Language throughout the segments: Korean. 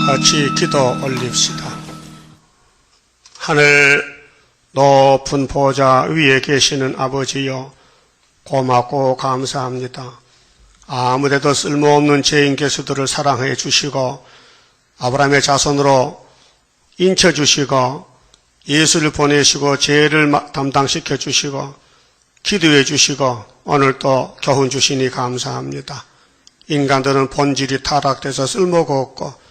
같이 기도 올립시다. 하늘 높은 보좌 위에 계시는 아버지여, 고맙고 감사합니다. 아무데도 쓸모없는 죄인 개수들을 사랑해 주시고 아브라함의 자손으로 인쳐주시고 예수를 보내시고 죄를 담당시켜 주시고 기도해 주시고 오늘 또 교훈 주시니 감사합니다. 인간들은 본질이 타락돼서 쓸모가 없고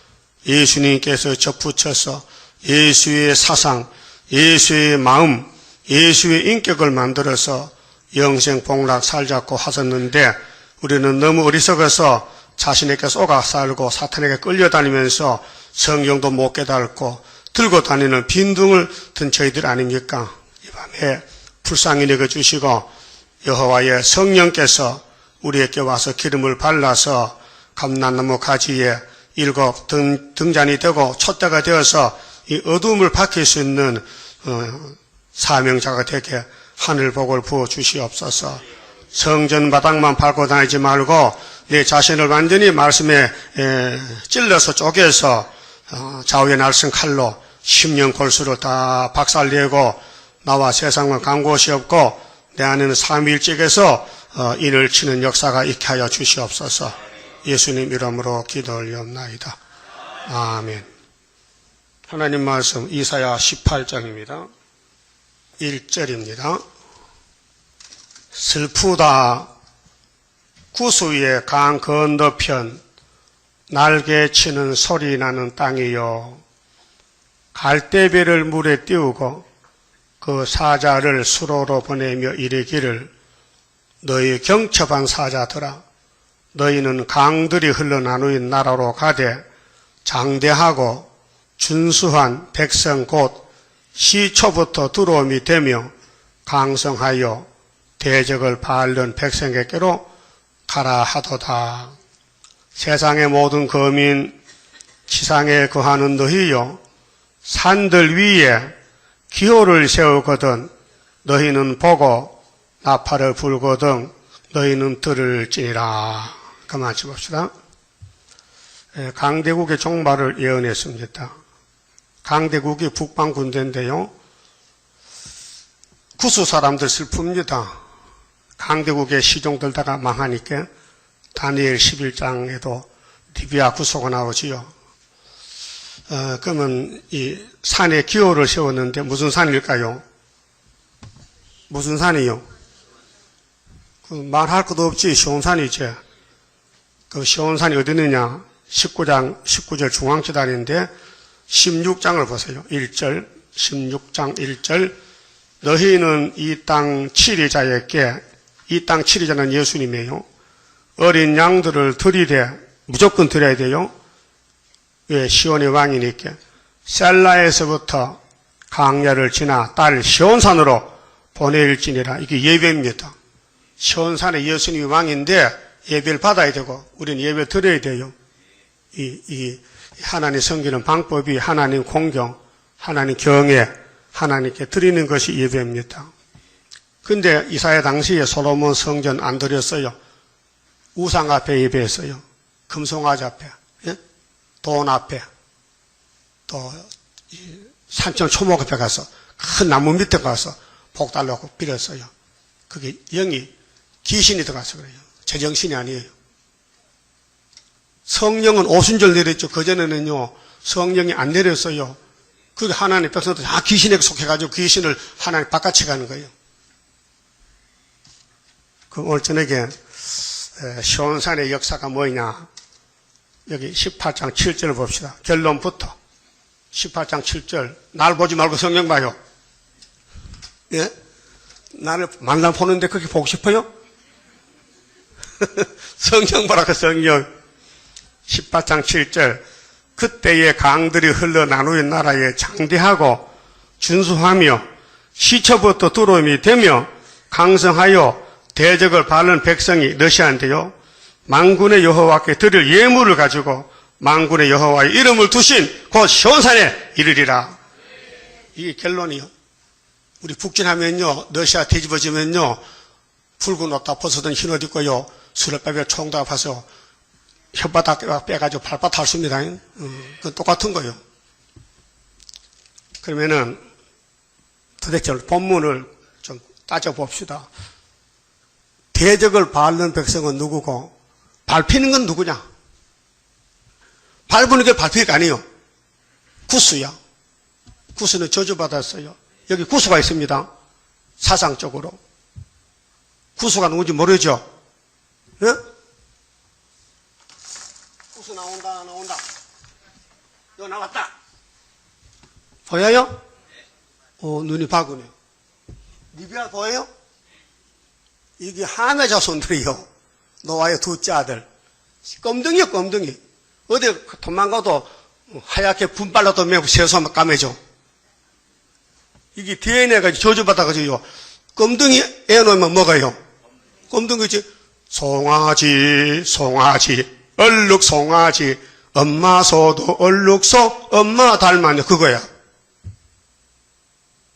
예수님께서 접붙여서 예수의 사상, 예수의 마음, 예수의 인격을 만들어서 영생 복락 살자고 하셨는데 우리는 너무 어리석어서 자신에게 쏘가 살고 사탄에게 끌려다니면서 성경도 못 깨달고 들고 다니는 빈둥을 든 저희들 아닙니까? 이 밤에 불쌍히 여겨주시고 여호와의 성령께서 우리에게 와서 기름을 발라서 감람나무 가지에 7 등잔이 되고 촛대가 되어서 이 어둠을 밝힐 수 있는 사명자가 되게 하늘복을 부어 주시옵소서. 성전 바닥만 밟고 다니지 말고 내 자신을 완전히 말씀에 찔러서 쪼개서 좌우의 날선 칼로 10년 골수를 다 박살내고 나와 세상과 간곳이 없고 내 안에는 삼위일직에서 인을 치는 역사가 있게 하여 주시옵소서. 예수님 이름으로 기도 올리옵나이다. 아멘. 하나님 말씀 이사야 18장입니다. 1절입니다. 슬프다 구수의 강 건너편 날개 치는 소리 나는 땅이요, 갈대배를 물에 띄우고 그 사자를 수로로 보내며 이르기를 너희 경첩한 사자들아, 너희는 강들이 흘러나누인 나라로 가되 장대하고 준수한 백성 곧 시초부터 두려움이 되며 강성하여 대적을 바른 백성에게로 가라 하도다. 세상의 모든 거민 지상에 거하는 너희여, 산들 위에 기호를 세우거든 너희는 보고 나팔을 불거든 너희는 들을지니라. 그만 쳐봅시다. 강대국의 종말을 예언했습니다. 강대국이 북방군대인데요, 구수 사람들 슬픕니다. 강대국의 시종 들다가 망하니까 다니엘 11장에도 리비아 구소가 나오지요. 그러면 이 산에 기호를 세웠는데 무슨 산일까요? 무슨 산이요? 말할 것도 없지. 시온산이지. 그 시온산이 어디 있느냐? 19절 중앙지단인데 16장을 보세요. 1절, 16장 1절. 너희는 이 땅 치리자에게, 이 땅 치리자는 예수님이에요. 어린 양들을 드리되, 무조건 드려야 돼요. 왜? 시온의 왕이니까. 셀라에서부터 강야를 지나 딸 시온산으로 보낼지니라. 이게 예배입니다. 시온산에 예수님이 왕인데 예배를 받아야 되고 우리는 예배 드려야 돼요. 이 하나님 섬기는 방법이 하나님 공경, 하나님 경외, 하나님께 드리는 것이 예배입니다. 근데 이사야 당시에 솔로몬 성전 안 드렸어요. 우상 앞에 예배했어요. 금송아지 앞에, 예? 돈 앞에, 또 산천 초목 앞에 가서 큰 나무 밑에 가서 복 달라고 빌었어요. 그게 영이 귀신이 들어가서 그래요. 제정신이 아니에요. 성령은 오순절 내렸죠. 그전에는요 성령이 안 내렸어요. 그 하나님 백성들 다 귀신에게 속해가지고 귀신을 하나님 바깥에 가는 거예요. 그 오늘 저녁에 시온산의 역사가 뭐냐? 여기 18장 7절을 봅시다. 결론부터 18장 7절. 날 보지 말고 성령 봐요. 예? 나를 만나 보는데 그렇게 보고 싶어요? 성령 봐라. 그 성령. 18장 7절. 그때의 강들이 흘러 나누인 나라에 장대하고 준수하며 시초부터 두려움이 되며 강성하여 대적을 바른 백성이 너시한테요, 만군의 여호와께 드릴 예물을 가지고 만군의 여호와의 이름을 두신 곧 시온산에 이르리라. 이게 결론이요. 우리 북진하면요, 러시아 뒤집어지면요, 붉은 옷 다 벗어든 흰 옷 입고요, 수레바에 총다 파서 혓바닥 빼가지고 발바닥 핥습니다. 그건 똑같은 거예요. 그러면은 도대체 본문을 좀 따져봅시다. 대적을 밟는 백성은 누구고 밟히는 건 누구냐? 밟는 게 밟히는 게 아니에요. 구수야. 구수는 저주받았어요. 여기 구수가 있습니다. 사상적으로. 구수가 누군지 모르죠? 예? 구수 나온다. 이거 나왔다. 보여요? 눈이 바구네. 리비아 보여요? 이게 하나 자손들이요. 노아의 둘째 아들. 껌둥이요, 껌둥이. 어디 도망가도 하얗게 분발라도 매우 세수하면 까매져. 이게 DNA가 저주받아가지고요. 껌둥이 애 놓으면 먹어요. 껌둥이지. 송아지, 얼룩 송아지. 엄마 소도 얼룩소, 엄마 닮았네. 그거야.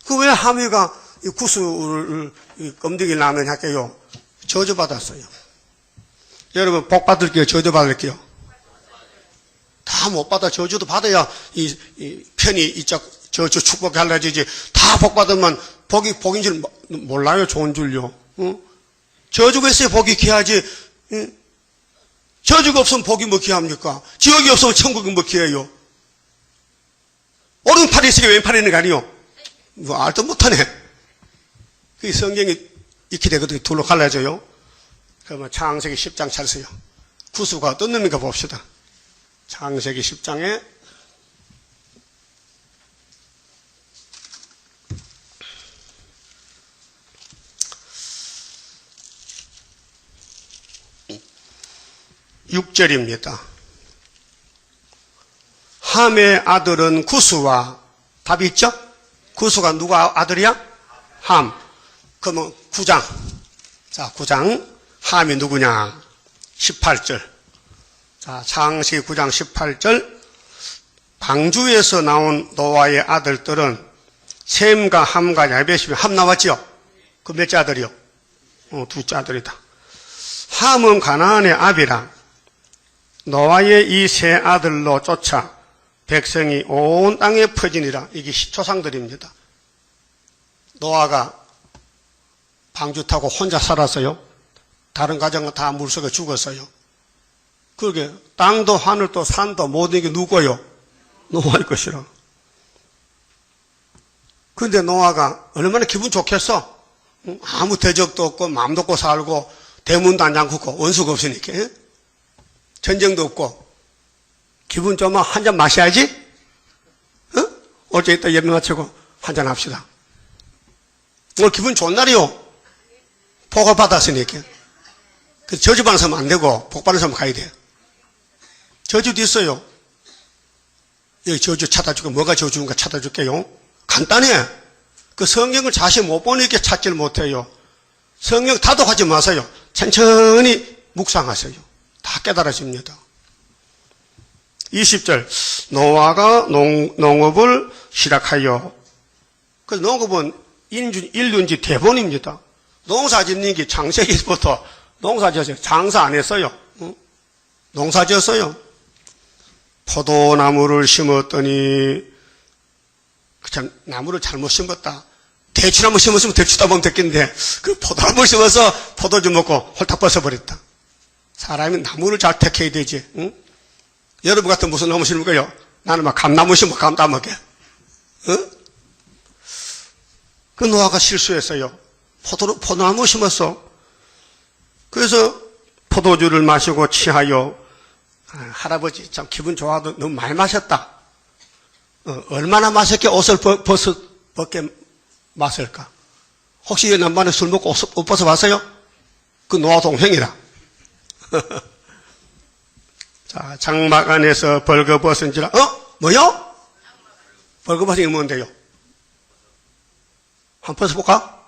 그 왜 하미가 이 구수를 껌둥이 낳는 할게요? 저주받았어요. 여러분, 복 받을게요? 저주받을게요? 다 못 받아. 저주도 받아야 이 편이 이쪽 저주 축복이 할라지지. 다 복 받으면 복인 줄 몰라요. 좋은 줄요. 응? 저주가 있어야 복이 귀하지. 응? 저주가 없으면 복이 뭐 귀합니까? 지옥이 없으면 천국이 뭐 귀해요? 오른팔이 있으니까 왼팔이 있는 거 아니요? 뭐 알도 못하네. 그 성경이 익히 되거든요. 둘로 갈라져요. 그러면 창세기 10장 찾으세요. 구수가 어떤 놈인가 봅시다. 창세기 10장에 (6절입니다) 함의 아들은 구수와 답이 있죠? 구수가 누가 아들이야? 함. 그러면 9장. 자, 9장. 함이 누구냐? 18절. 자, 창세기 9장 18절. 방주에서 나온 노아의 아들들은 셈과 함과 야벳이며, 함 나왔죠? 그 몇째 아들이요? 둘째 아들이다. 함은 가나안의 아비라. 노아의 이 세 아들로 쫓아 백성이 온 땅에 퍼지니라. 이게 초상들입니다. 노아가 방주 타고 혼자 살았어요. 다른 가정은 다 물속에 죽었어요. 그러게 땅도 하늘도 산도 모든 게 누구요? 노아일 것이라. 그런데 노아가 얼마나 기분 좋겠어? 아무 대적도 없고 마음도 없고 살고 대문도 안 잠그고 원수가 없으니까. 전쟁도 없고 기분 좋으면 한잔 마셔야지. 어제 이따 예배 마치고 한잔 합시다. 오늘 기분 좋은 날이요. 복을 받았으니까. 저주받는 사람 안 되고 복받는 사람 가야 돼요. 저주도 있어요. 여기 저주 찾아줄게. 뭐가 저주인가 찾아줄게요. 간단해. 그 성경을 자신 못 보니까 찾지를 못해요. 성경 다독하지 마세요. 천천히 묵상하세요. 다 깨달아집니다. 20절. 노아가 농업을 시작하여. 그 농업은 인륜지 대본입니다. 농사 짓는 게 창세기부터 농사 지었어요. 장사 안 했어요. 농사 지었어요. 포도나무를 심었더니, 참, 나무를 잘못 심었다. 대추나무 심었으면 대추 따보면 됐겠는데, 그 포도나무를 심어서 포도주 먹고 홀딱 벗어버렸다. 사람이 나무를 잘 택해야 되지. 응? 여러분 같은 무슨 나무 심을까요? 나는 막 감나무 심어 감 따먹게. 응? 그 노아가 실수했어요. 포도나무 심었어. 그래서 포도주를 마시고 취하여, 할아버지 참 기분 좋아도 너무 많이 마셨다. 얼마나 마셨게 옷을 벗게 마실까? 혹시 이 남반에 술 먹고 옷 벗어봤어요? 그 노아 동생이라. 자, 장막 안에서 벌거벗은지라. 뭐요? 벌거벗은 게 뭔데요? 한번 벗어볼까?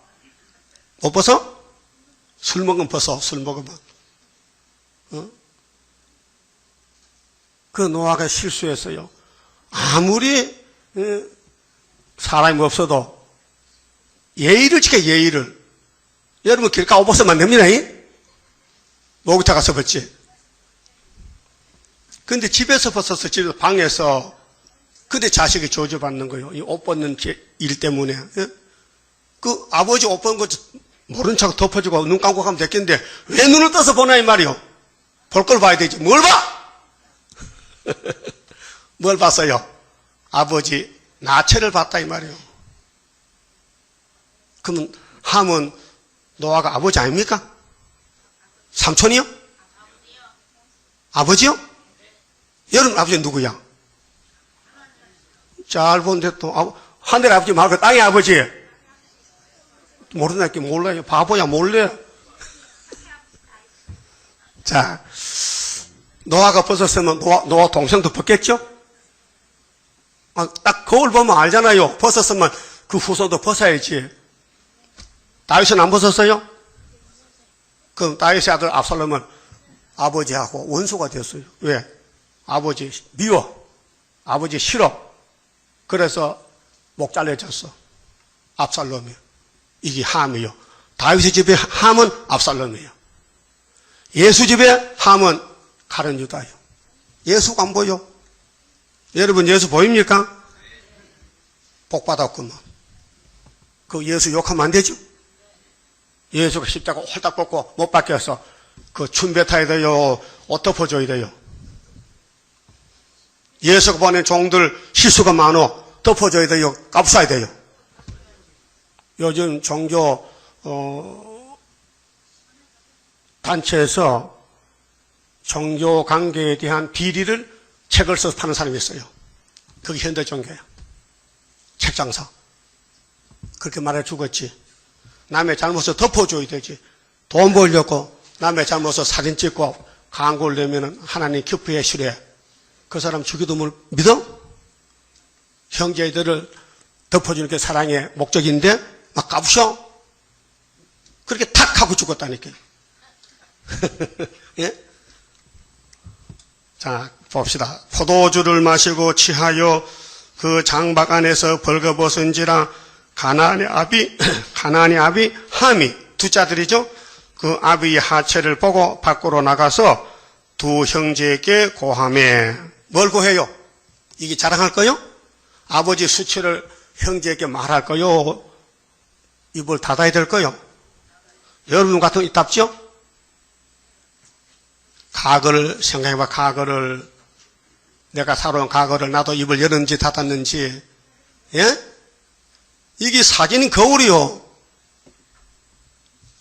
못 벗어? 술 먹으면 벗어. 술 먹으면. 그 노아가 실수했어요. 아무리 사람이 없어도 예의를 지켜. 예의를. 여러분 길가 옷 벗으면 안 됩니다. 목욕탕 가서 벗지. 근데 집에서 벗었어. 집에서 방에서. 근데 자식이 저주받는 거예요. 이 옷 벗는 일 때문에. 예? 그 아버지 옷 벗는 거 모른 척 덮어주고 눈 감고 가면 됐겠는데 왜 눈을 떠서 보나 이 말이요. 볼 걸 봐야 되지. 뭘 봐? 뭘 봤어요? 아버지 나체를 봤다 이 말이요. 그러면 함은 노아가 아버지 아닙니까? 삼촌이요? 아버지요? 여러분 아버지 누구야? 잘 본데 또 하늘 아버지 말고 땅의 아버지 모르나 게 몰라요. 바보야 몰래. 자, 노아가 벗었으면 노아 동생도 벗겠죠? 딱 거울 보면 알잖아요. 벗었으면 그 후손도 벗어야지. 다윗은 안 벗었어요? 그럼 다윗의 아들 압살롬은 아버지하고 원수가 됐어요. 왜? 아버지 미워. 아버지 싫어. 그래서 목 잘려졌어. 압살롬이. 이게 함이요. 다윗의 집에 함은 압살롬이에요. 예수 집에 함은 가룟 유다예요. 예수가 안 보여? 여러분 예수 보입니까? 복 받았구만. 그 예수 욕하면 안 되죠? 예수가 십자가 홀딱 벗고 못 박혀서 그 춤배 타야 돼요. 옷 덮어줘야 돼요. 예수가 보낸 종들 실수가 많어. 덮어줘야 돼요. 값싸야 돼요. 요즘 종교 단체에서 종교 관계에 대한 비리를 책을 써서 파는 사람이 있어요. 그게 현대 종교야. 책 장사. 그렇게 말해 죽었지. 남의 잘못을 덮어줘야 되지. 돈 벌려고 남의 잘못을 사진 찍고 광고를 내면 하나님 기뻐해 주래. 그 사람 죽여도 뭘 믿어? 형제들을 덮어주는 게 사랑의 목적인데 막 까부셔? 그렇게 탁 하고 죽었다니까. 예? 자, 봅시다. 포도주를 마시고 취하여 그 장막 안에서 벌거벗은지라 가나안의 아비 함이 두 자들이죠. 그 아비의 하체를 보고 밖으로 나가서 두 형제에게 고하매. 뭘 고해요? 이게 자랑할 거요? 아버지 수치를 형제에게 말할 거요? 입을 닫아야 될 거요? 여러분 같은 있답죠? 과거를 생각해봐. 과거를 내가 살아온 과거를 나도 입을 열었는지 닫았는지. 예? 이게 사진 거울이요.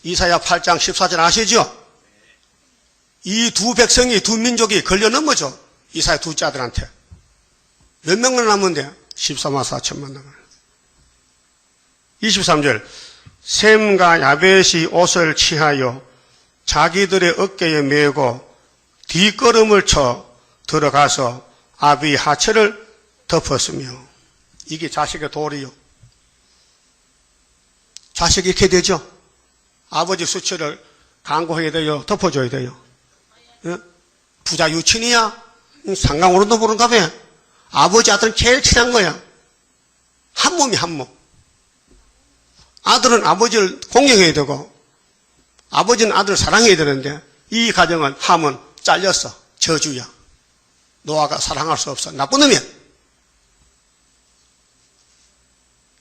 이사야 8장 14절 아시죠? 이 두 백성이 두 민족이 걸려 넘어져. 이사야 두 자들한테. 몇 명만 남은데? 14만 4천만 남아요. 23절 셈과 야벳이 옷을 취하여 자기들의 어깨에 메고 뒷걸음을 쳐 들어가서 아비의 하체를 덮었으며. 이게 자식의 도리요. 자식이 이렇게 되죠. 아버지 수치를 강구해야 돼요. 덮어줘야 돼요. 예? 부자 유친이야? 상강으로도 보는가 봐. 아버지 아들은 제일 친한 거야. 한 몸이 한 몸. 아들은 아버지를 공경해야 되고 아버지는 아들을 사랑해야 되는데 이 가정은 함은 잘렸어. 저주야. 노아가 사랑할 수 없어. 나쁜 놈이야.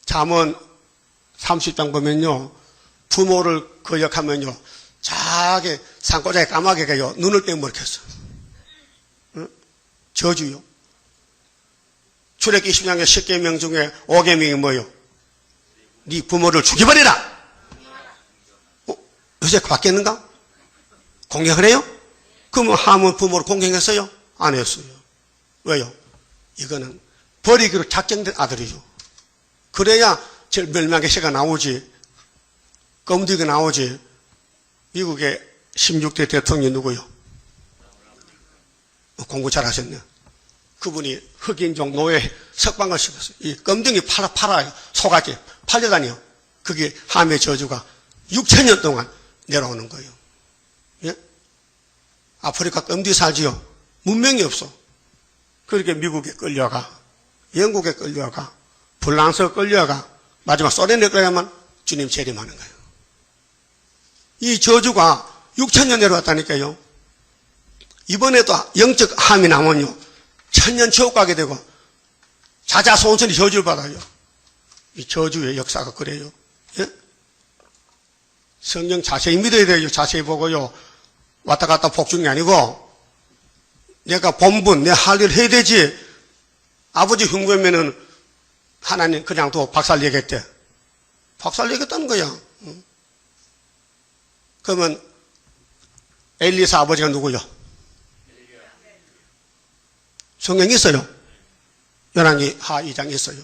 잠언 30장 보면요. 부모를 거역하면요. 자기 산고자에 까마귀 가요. 눈을 빼먹겠어. 응? 저주요. 출애굽기 20장의 10계명 중에 5계명이 뭐요? 네 부모를 죽여버리라. 요새 바뀌었는가? 공경을 해요? 그러면 함은 부모를 공경했어요? 안 했어요. 왜요? 이거는 버리기로 작정된 아들이죠. 그래야 제일 멸망의 시가 나오지. 검둥이가 나오지. 미국의 16대 대통령이 누구요? 공부 잘하셨네. 그분이 흑인종 노예 석방을 시켰어요. 이 검둥이 팔아요. 소가지 팔려다녀. 그게 함의 저주가 6,000년 동안 내려오는 거예요. 예? 아프리카 검둥이 살지요. 문명이 없어. 그렇게 미국에 끌려가, 영국에 끌려가, 프랑스에 끌려가, 마지막 소련에 끌려가면 주님 재림하는 거예요. 이 저주가 6,000년 내려왔다니까요. 이번에도 영적 함이 나면요, 천년 지옥 가게 되고, 자자손손이 저주를 받아요. 이 저주의 역사가 그래요. 예? 성경 자세히 믿어야 돼요. 자세히 보고요. 왔다 갔다 복중이 아니고, 내가 본분, 내 할 일을 해야 되지. 아버지 흉보면은 하나님 그냥 또 박살 내겠대. 박살 내겠다는 거야. 그러면 엘리사 아버지가 누구요? 성경에 있어요. 열왕기 하 2장 있어요.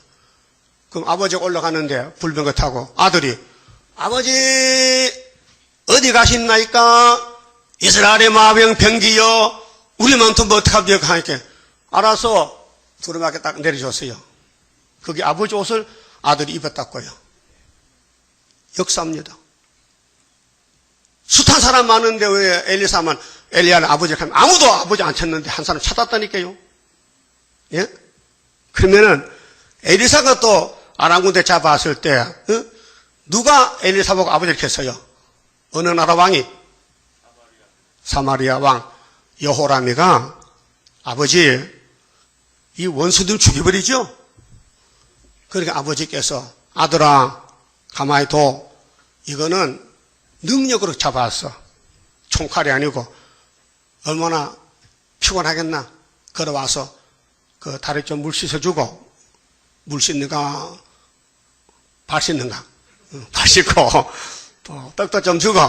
그럼 아버지가 올라가는데 불병거 타고 아들이 아버지 어디 가신나이까? 이스라엘의 마병 병기여 우리만 또 뭐 어떡합니까? 하니까 알아서 두루마게 딱 내려줬어요. 그게 아버지 옷을 아들이 입었다고요. 역사입니다. 숱한 사람 많은데 왜 엘리사만 엘리야는 아버지를 하면 아무도 아버지 안 찾는데 한 사람 찾았다니까요. 예? 그러면은 엘리사가 또 아람군대 잡아왔을 때 누가 엘리사 보고 아버지를 했어요? 어느 나라 왕이? 사마리아 왕 여호람이가 아버지 이 원수들 죽여버리죠. 그러니까 아버지께서 아들아 가만히 둬. 이거는 능력으로 잡아왔어. 총칼이 아니고 얼마나 피곤하겠나. 걸어와서 그 다리 좀 물 씻어주고 물 씻는가 발 씻는가 발 씻고 또 떡도 좀 주고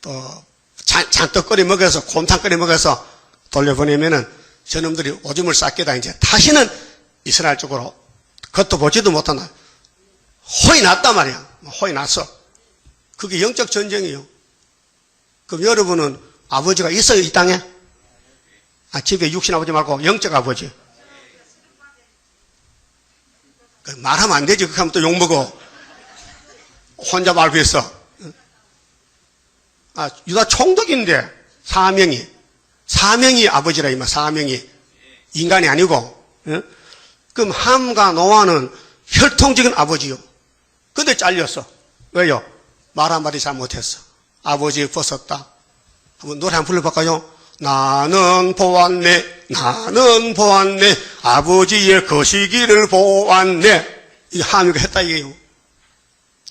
또 잔뜩 끓여 먹여서 곰탕 끓여 먹여서 돌려보내면은 저놈들이 오줌을 쌌겠다. 이제 다시는 이스라엘 쪽으로 겉도 보지도 못한다. 호이 났단 말이야. 호이 났어. 그게 영적 전쟁이에요. 그럼 여러분은 아버지가 있어요, 이 땅에? 집에 육신 아버지 말고 영적 아버지. 말하면 안 되지. 그렇게 하면 또 욕먹어. 혼자 말고 있어. 유다 총독인데, 사명이 아버지라, 이마, 사명이. 인간이 아니고. 예? 그럼 함과 노아는 혈통적인 아버지요. 근데 잘렸어. 왜요? 말 한마디 잘못했어. 아버지 벗었다. 한번 노래 한번 불러볼까요? 나는 보았네, 나는 보았네, 아버지의 거시기를 보았네. 이 함이가 했다 이게요.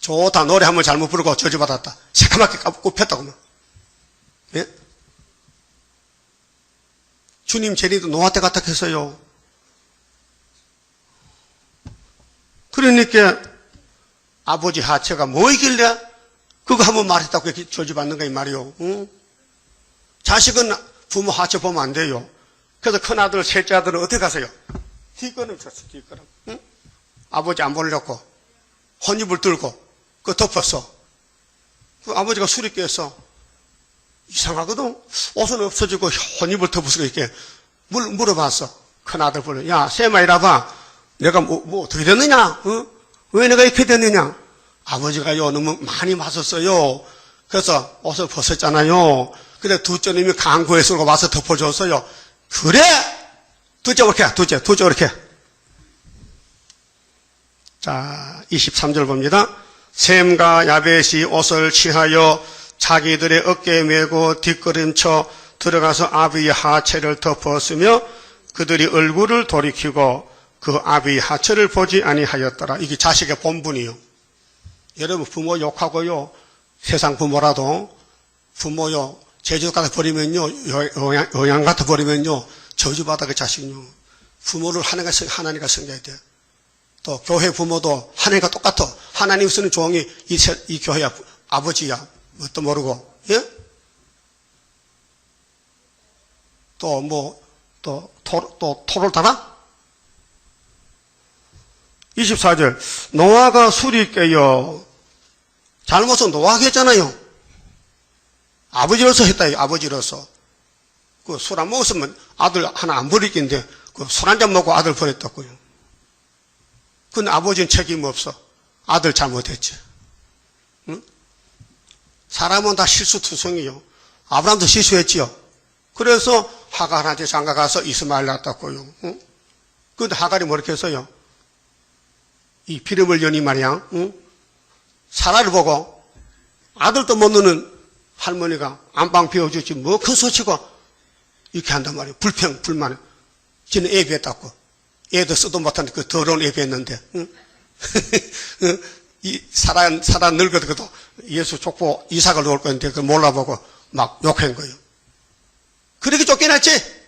좋다. 노래 한번 잘못 부르고 저주받았다. 새까맣게 꼽혔다고만. 예? 주님 재리도 노아 때 같아 했어요. 그러니까 아버지 하체가 뭐이길래 그거 한번 말했다고 이렇게 저주받는가 이 말이요. 응? 자식은 부모 하체 보면 안 돼요. 그래서 큰아들 셋째 아들은 어떻게 하세요? 뒷걸음 쳤어. 뒷걸음. 응? 아버지 안 보려고 혼입을 들고 그거 덮었어. 그 아버지가 술이 깨서 이상하거든. 옷은 없어지고 혼입을 덮어서 이렇게 물어봤어. 큰아들 불러. 야 셈아 이라봐. 내가 뭐 어떻게 됐느냐? 어? 왜 내가 이렇게 됐느냐? 아버지가요 너무 많이 마셨어요. 그래서 옷을 벗었잖아요. 근데 둘째 놈이 강구해서 와서 덮어줬어요. 그래? 둘째 그렇게, 둘째 그렇게. 자, 23절 봅니다. 셈과 야벳이 옷을 취하여 자기들의 어깨에 메고 뒷걸음쳐 들어가서 아비의 하체를 덮었으며 그들이 얼굴을 돌이키고 그 아비의 하체를 보지 아니하였더라. 이게 자식의 본분이요. 여러분 부모 욕하고요. 세상 부모라도 부모요. 제주도 가서 버리면요. 영양 갖다 버리면요. 저주받아 그 자식은요. 부모를 하나님과 섬겨야 돼. 또 교회 부모도 하나님과 똑같아. 하나님 쓰는 종이 이 교회야. 아버지야. 뭣도 모르고. 예? 토를 달아? 24절. 노아가 술이 깨요. 잘못은 노아가 했잖아요. 아버지로서 했다. 아버지로서. 그 술 안 먹었으면 아들 하나 안 버리긴데 그 술 한 잔 먹고 아들 버렸다고요. 근데 아버지는 책임 없어. 아들 잘못했지. 응? 사람은 다 실수투성이요. 아브라함도 실수했지요. 그래서 하갈한테 장가가서 이스마엘 낳았다고요. 응? 근데 하갈이 뭐렇게 했어요? 이 피름을 여니 말이야. 응? 사라를 보고 아들도 못 낳는 할머니가 안방 비워주지 뭐 큰 소치고 이렇게 한단 말이에요. 불평, 불만. 지는 예배했다고. 애도 쓰도 못하는데 그 더러운 예배했는데. 응? 이 사람 늙어도 예수 족보 이삭을 놓을 건데 그걸 몰라보고 막 욕한 거예요. 그렇게 쫓겨났지?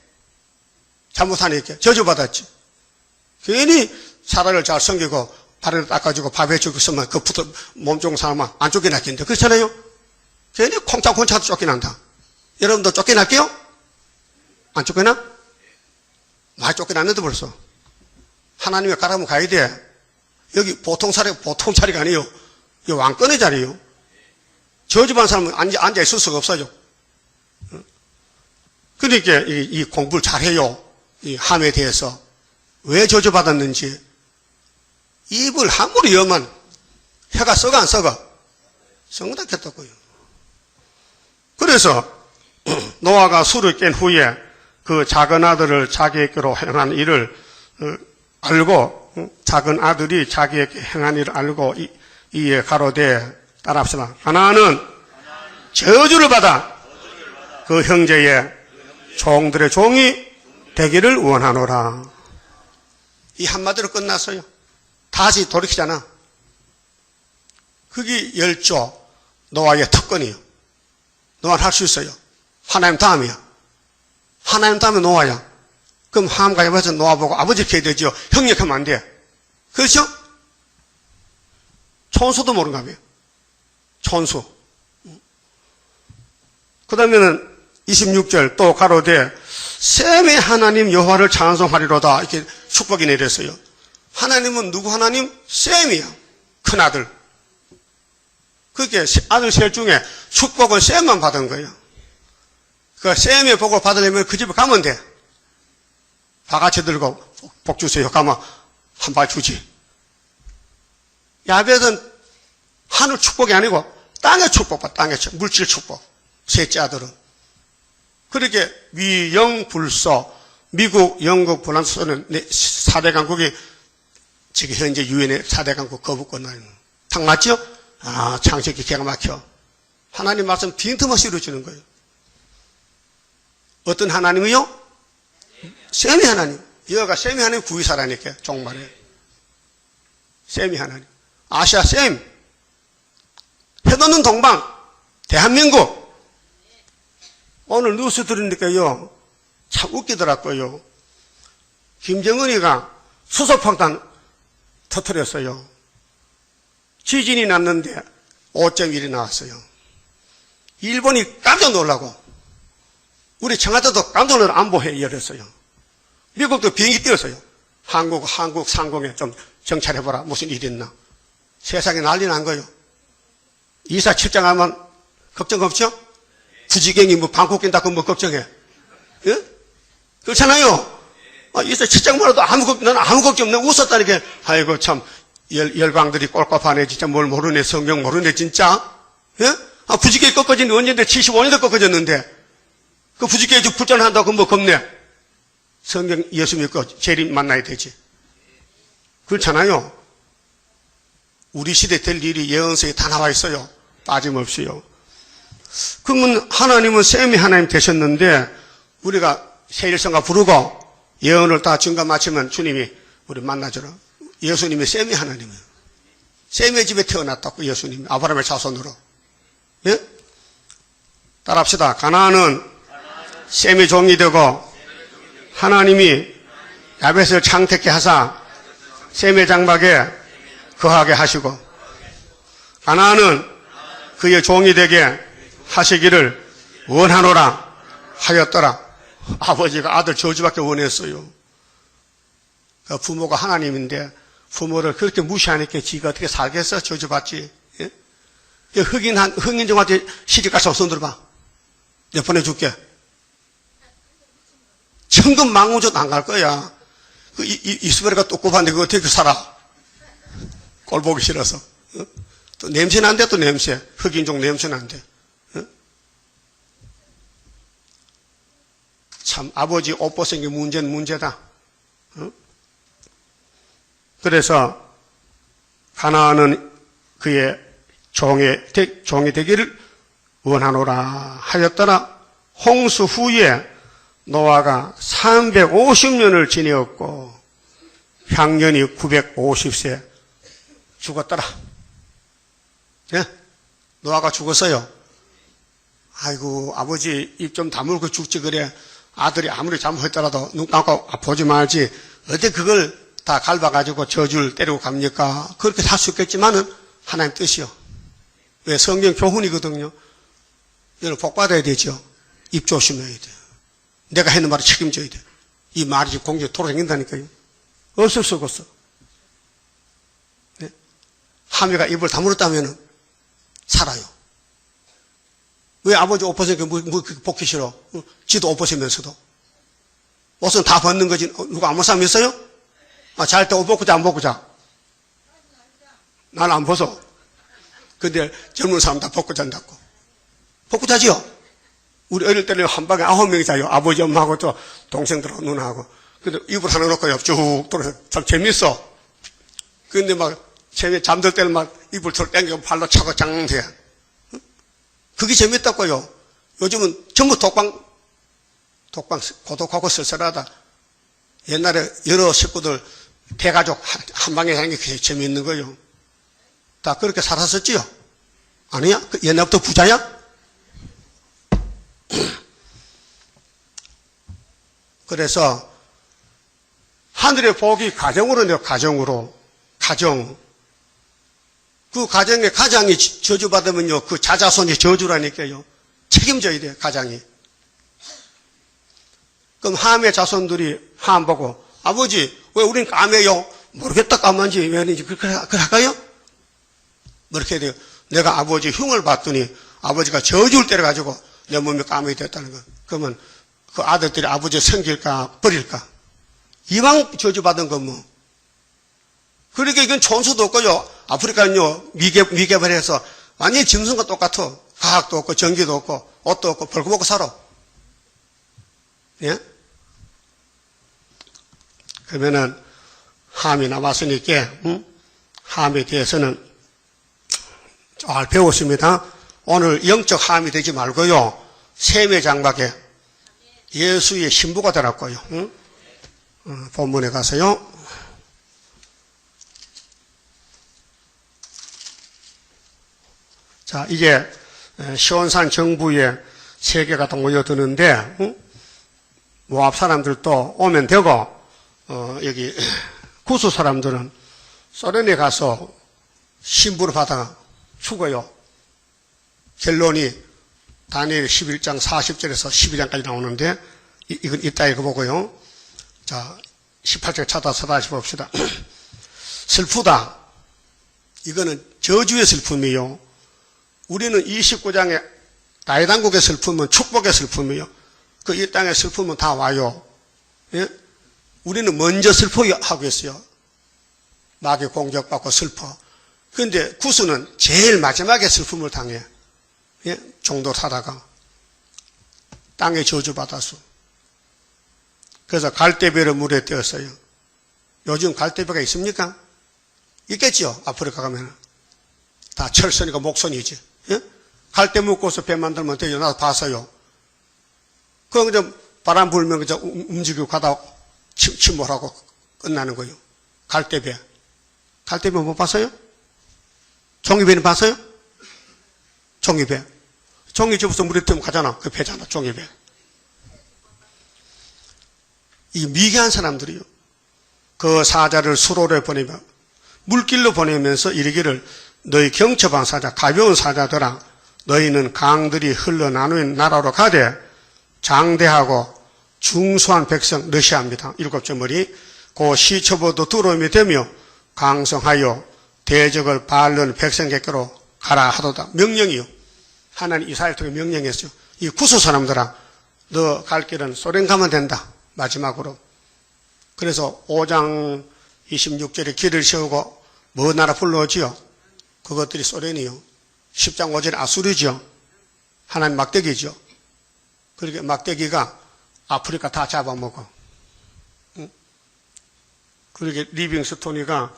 잘못하니까 저주받았지. 괜히 사람을 잘 섬기고 발을 닦아주고 밥 해주고 있으면 그 붙어 몸 좋은 사람은 안 쫓겨났겠는데 그렇잖아요. 괜히 콩짝콩짝도 쫓겨난다. 여러분도 쫓겨날게요? 안 쫓겨나? 많이 쫓겨났는데 벌써. 하나님의 가라면 가야 돼. 여기 보통 자리가 아니에요. 이 왕권의 자리예요. 저주받은 사람은 앉아 있을 수가 없어요. 그러니까 이 공부를 잘해요. 이 함에 대해서. 왜 저주받았는지. 입을 함부로 여면 혀가 썩어 안 썩어? 썩는다겠다고요. 그래서 노아가 술을 깬 후에 그 작은 아들을 자기에게로 행한 일을 알고 작은 아들이 자기에게 행한 일을 알고 이에 가로되 따라합시다. 하나는 저주를 받아 그 형제의 종들의 종이 되기를 원하노라. 이 한마디로 끝났어요. 다시 돌이키잖아. 그게 열조 노아의 특권이에요. 노아는 할 수 있어요. 하나님 다음이야. 하나님 다음에 노아야. 그럼 함과 여봐서 노아 보고 아버지 해야 되죠. 형력하면 안 돼. 그렇죠? 촌수도 모른가 봐요. 촌수. 그 다음에는 26절 또 가로되 셈의 하나님 여호와를 찬송하리로다. 이렇게 축복이 내렸어요. 하나님은 누구 하나님? 셈이야. 큰아들. 그게 아들 셋 중에 축복은 셈만 받은 거예요. 그 셈의 복을 받으려면 그 집에 가면 돼. 바가지 들고 복 주세요. 가면 한 발 주지. 야벳은 하늘 축복이 아니고 땅의 축복과 땅의 축복, 물질 축복. 셋째 아들은. 그렇게 위영불서, 미국, 영국, 프랑스는 4대 강국이 지금 현재 유엔의 4대 강국 거부권 나는. 딱 맞죠? 아, 창세기 기가 막혀. 하나님 말씀 빈틈없이 이루어지는 거예요. 어떤 하나님이요? 셈이 하나님. 여가 셈이 하나님 구의사라니까, 종말에. 셈이 하나님. 아시아 셈. 해놓는 동방. 대한민국. 오늘 뉴스 들으니까요, 참 웃기더라고요. 김정은이가 수소폭탄 터뜨렸어요. 지진이 났는데 5.1이 나왔어요. 일본이 깜짝 놀라고. 우리 청와대도 깜짝 놀라 안보회의 열었어요. 미국도 비행기 띄웠어요. 한국 상공에 좀 정찰해보라. 무슨 일이 있나. 세상에 난리 난 거예요. 이사 출장하면 걱정 없죠? 부지경이 뭐 방콕 낀다고 뭐 걱정해. 예? 그렇잖아요. 이사 출장만 해도 나는 아무 걱정 없네. 웃었다니까. 아이고, 참, 열방들이 꼴값하네. 진짜 뭘 모르네. 성경 모르네, 진짜. 예? 부지경이 꺾어진 지 언젠데 75년도 꺾어졌는데. 그 부지경이 좀 불전한다고 뭐 겁내. 성경 예수 믿고 재림 만나야 되지. 그렇잖아요. 우리 시대 될 일이 예언서에 다 나와 있어요. 빠짐없이요. 그러면 하나님은 셈이 하나님 되셨는데 우리가 세일성가 부르고 예언을 다 증거 마치면 주님이 우리 만나주라. 예수님이 셈이 하나님이에요. 셈의 집에 태어났다고 예수님이 아브라함의 자손으로. 예? 따라합시다. 가나안은 셈의 종이 되고 하나님이 야벳을 창택케 하사 셈의 장막에 거하게 하시고 가나안은 그의 종이 되게 하시기를 원하노라 하였더라. 아버지가 아들 저주밖에 원했어요. 그 부모가 하나님인데 부모를 그렇게 무시하니까 지가 어떻게 살겠어? 저주받지. 예? 흑인종한테 시집가서 손 들어봐. 내가 보내줄게. 천금 망우젓 안 갈 거야. 이스베리가 똑똑한데 그거 어떻게 살아? 꼴 보기 싫어서. 어? 또 냄새 난대 또 냄새. 흑인종 냄새 난대. 어? 참 아버지 옷 벗은 게 문제는 문제다. 어? 그래서 가나안은 그의 종이 되기를 원하노라 하였더라. 홍수 후에 노아가 350년을 지내었고 향년이 950세 죽었더라. 예? 노아가 죽었어요. 아이고 아버지 입 좀 다물고 죽지 그래. 아들이 아무리 잘못했더라도 눈 감고 보지 말지. 어디 그걸 다 갈봐가지고 저주를 때리고 갑니까? 그렇게 할 수 있겠지만은 하나님 뜻이요. 왜? 성경 교훈이거든요. 여러분 복 받아야 되죠. 입 조심해야 돼요. 내가 했는 말을 책임져야 돼요. 이 말이 지금 공중에 돌아다닌다니까요. 없을 수가 없어. 네? 하미가 입을 다물었다면 살아요. 왜 아버지 옷 벗으니까 뭐 벗기 싫어? 지도 옷 벗으면서도. 옷은 다 벗는 거지. 누가 아무 사람 있어요? 잘 때 옷 벗고 자, 안 벗고 자? 나는 안 벗어. 근데 젊은 사람 다 벗고 잔다고. 벗고 자지요? 우리 어릴 때는 한 방에 9명이 자요. 아버지, 엄마하고 또 동생들하고 누나하고. 근데 이불 하나 놓고 쭉 돌아서 참 재밌어. 근데 막 잠들 때는 막 이불 털 땡기고 발로 차고 짱대. 그게 재밌다고요. 요즘은 전부 독방 고독하고 쓸쓸하다. 옛날에 여러 식구들 대가족 한 방에 사는 게 그게 재미있는 거예요. 다 그렇게 살았었지요? 아니야? 옛날부터 부자야? 그래서 하늘의 복이 가정으로네요. 가정. 그 가정에 가장이 저주받으면요. 그 자자손이 저주라니까요. 책임져야 돼요. 가장이. 그럼 함의 자손들이 함 보고 아버지 왜 우린 까매요? 모르겠다 까만지 왜 하는지 그렇게 할까요? 뭐 이렇게 해야 돼요. 내가 아버지 흉을 봤더니 아버지가 저주를 때려가지고 내 몸이 까매게 됐다는 거. 그러면 그 아들들이 아버지 섬길까 버릴까? 이왕 저주받은 건 뭐. 그러니까 이건 촌수도 없고요. 아프리카는요 미개발해서 완전히 짐승과 똑같아. 과학도 없고 전기도 없고 옷도 없고 벌거벗고 살아. 예? 그러면은 함이 남았으니까 함에 대해서는 잘 배웠습니다. 오늘 영적 함이 되지 말고요. 셈의 장막에 예수의 신부가 되라고요. 본문에 가서요. 자, 이제 시온산 정부에 세계가 다 모여드는데 모압 사람들도 오면 되고 여기 구스 사람들은 소련에 가서 신부를 받아 죽어요. 결론이 다니엘 11장 40절에서 12장까지 나오는데 이건 이따 읽어보고요. 자, 18절 찾아서 다시 봅시다. 슬프다. 이거는 저주의 슬픔이요. 우리는 29장에 다윗왕국의 슬픔은 축복의 슬픔이요. 그 이 땅의 슬픔은 다 와요. 예? 우리는 먼저 슬퍼하고 있어요. 마귀 공격받고 슬퍼. 그런데 구스는 제일 마지막에 슬픔을 당해. 예? 종도 타다가 땅에 저주받아서. 그래서 갈대배를 물에 띄었어요. 요즘 갈대배가 있습니까? 있겠죠. 아프리카 가면 다 철선이고 목선이지. 예? 갈대 묶고서 배 만들면 돼요. 나도 봤어요. 그럼 그냥 바람 불면 그냥 움직이고 가다 침몰하고 끝나는 거예요. 갈대배. 갈대배 못 봤어요? 종이배는 봤어요? 종이배. 종이 접어서 물에 뜨면 가잖아. 그 배잖아. 종이배. 이 미개한 사람들이요. 그 사자를 수로를 보내며 물길로 보내면서 이르기를 너희 경첩한 사자, 가벼운 사자들아, 너희는 강들이 흘러나누는 나라로 가되 장대하고 중소한 백성 러시아입니다. 7째 머리. 그 시초보도 두려움이 되며 강성하여 대적을 바르는 백성께로 가라 하도다. 명령이요. 하나님 이스라엘 통해 명령했어요. 이 구스 사람들아, 너 갈 길은 소련 가면 된다. 마지막으로. 그래서 5장 26절에 길을 세우고 뭐 나라 불러오지요? 그것들이 소련이요. 10장 5절에 아수르죠. 하나님 막대기죠. 그렇게 막대기가 아프리카 다 잡아먹어. 그렇게 리빙스톤이가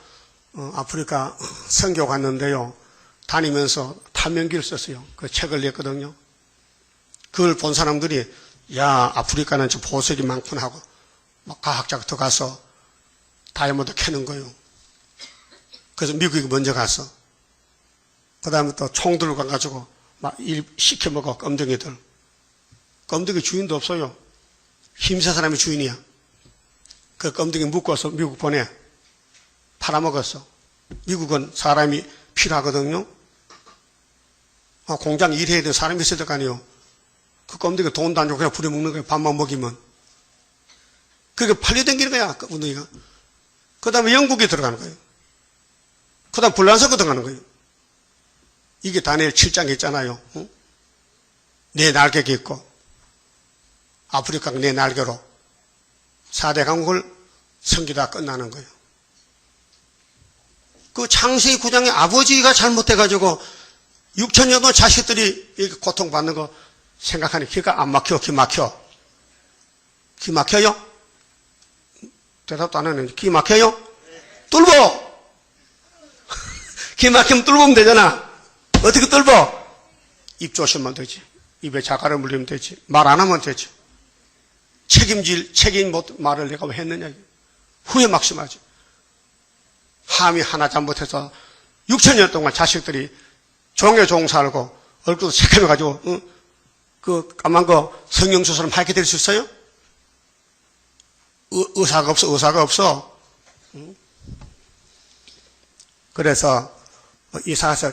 아프리카 선교 갔는데요. 다니면서 탐명기를 썼어요. 그 책을 냈거든요. 그걸 본 사람들이 야, 아프리카는 저 보석이 많구나 하고 막 과학자가 더 가서 다이아몬드 캐는 거예요. 그래서 미국이 먼저 가서 그 다음에 또 총 들고 가가지고 막 일 시켜먹어. 껌둥이들. 껌둥이 주인도 없어요. 힘센 사람이 주인이야. 그 껌둥이 묶어서 미국 보내. 팔아먹었어. 미국은 사람이 필요하거든요. 공장 일해야 되는 사람이 있어야 될 거 아니에요. 그 껌둥이가 돈도 안 주고 그냥 부려먹는 거야. 밥만 먹이면. 그게 팔려댕기는 거야. 껌둥이가. 그 다음에 영국이 들어가는 거예요. 그 다음에 불란서가 들어가는 거예요. 이게 다니엘 7장에 있잖아요. 응? 내 날개가 있고 아프리카가 내 날개로 4대 강국을 섬기다 끝나는 거예요. 그 창세기 9장에 아버지가 잘못해가지고 6천년 동안 자식들이 이렇게 고통받는 거 생각하니 기가 안 막혀. 기 막혀. 기 막혀요? 대답도 안 하는데 기 막혀요? 뚫어! 기 막히면 뚫으면 되잖아. 어떻게 뚫어? 입 조심하면 되지. 입에 자갈을 물리면 되지. 말 안 하면 되지. 책임 말을 내가 왜 했느냐. 후회 막심하지. 함이 하나 잘못해서 6천년 동안 자식들이 종에 종 살고 얼굴도 새카매가지고 응? 그 까만 거 성형수처럼 하얗게 될 수 있어요? 의사가 없어. 응? 그래서 이사에서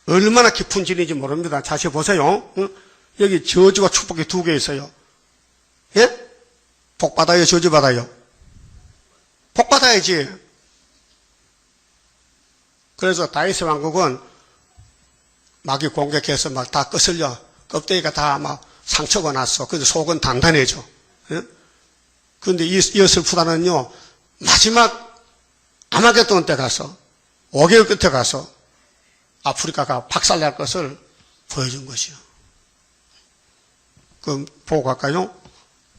얼마나 깊은 진인지 모릅니다. 자세히 보세요. 응? 여기 저주와 축복이 2개 있어요. 예? 복 받아요, 저주 받아요? 복 받아야지. 그래서 다윗 왕국은 마귀 공격해서 막 다 거슬려. 껍데기가 다 막 상처가 났어. 그래서 속은 단단해져. 예? 그런데 이 슬프다는요, 마지막 아마겟돈 때 가서, 5개월 끝에 가서 아프리카가 박살날 것을 보여준 것이요. 그럼 보고 갈까요?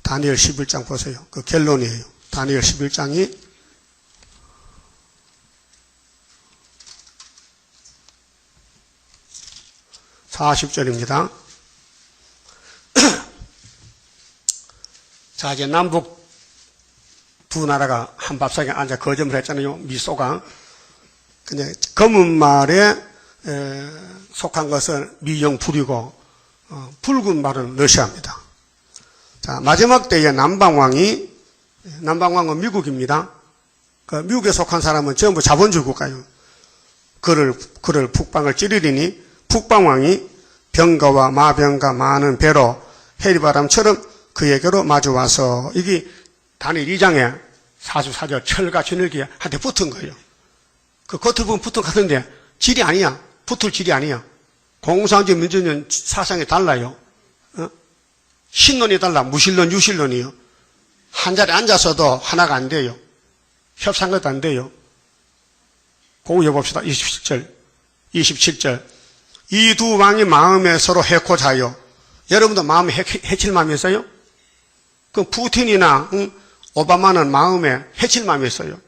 다니엘 11장 보세요. 그 결론이에요. 다니엘 11장이 40절입니다. 자, 이제 남북 두 나라가 한 밥상에 앉아 거점을 했잖아요. 미소가. 근데 검은 말에 속한 것은 미영불이고 붉은 말은 러시아입니다. 자, 마지막 때에 남방왕은 미국입니다. 그 미국에 속한 사람은 전부 자본주의 국가예요. 그를 북방을 찌르리니 북방왕이 병거와 마병과 많은 배로 해리바람처럼 그에게로 마주와서 이게 다니엘 2장에 44절 철과 진흙이 한테 붙은 거예요. 그 겉을 보면 붙은 것 같은데 질이 아니야. 붙을 질이 아니야. 공산주의 민주주의는 사상이 달라요. 신론이 달라. 무신론, 유신론이요. 한 자리에 앉아서도 하나가 안 돼요. 협상것도 안 돼요. 그거 읽어봅시다. 27절. 이 두 왕이 마음에 서로 해코자요. 여러분도 마음에 해칠 마음이 있어요? 그럼 푸틴이나 오바마는 마음에 해칠 마음이 있어요.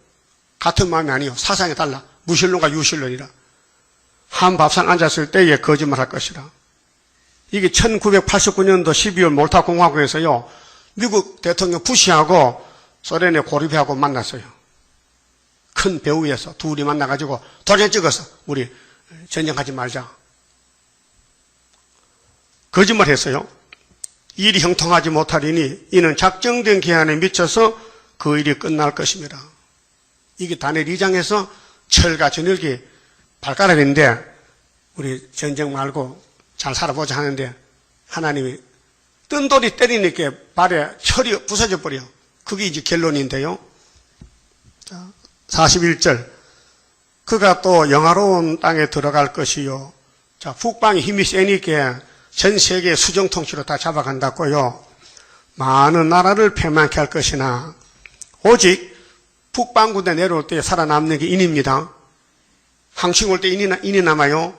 같은 마음이 아니요. 사상이 달라. 무신론과 유신론이라. 한 밥상 앉았을 때에 거짓말할 것이라. 이게 1989년도 12월 몰타 공화국에서요. 미국 대통령 부시하고 소련의 고리배하고 만났어요. 큰 배 위에서 둘이 만나가지고 도장 찍어서 우리 전쟁하지 말자. 거짓말했어요. 일이 형통하지 못하리니 이는 작정된 기한에 미쳐서 그 일이 끝날 것입니다. 이게 다니엘 2장에서 철과 진흙이 발가락인데 우리 전쟁 말고 잘 살아보자 하는데 하나님이 뜬돌이 때리니까 발에 철이 부서져 버려. 그게 이제 결론인데요. 자, 41절. 그가 또 영화로운 땅에 들어갈 것이요. 자, 북방이 힘이 세니까 전 세계 수정 통치로 다 잡아간다고요. 많은 나라를 패망케 할 것이나 오직 북방군대 내려올 때 살아남는 게 인입니다. 항싱 올 때 인이 남아요.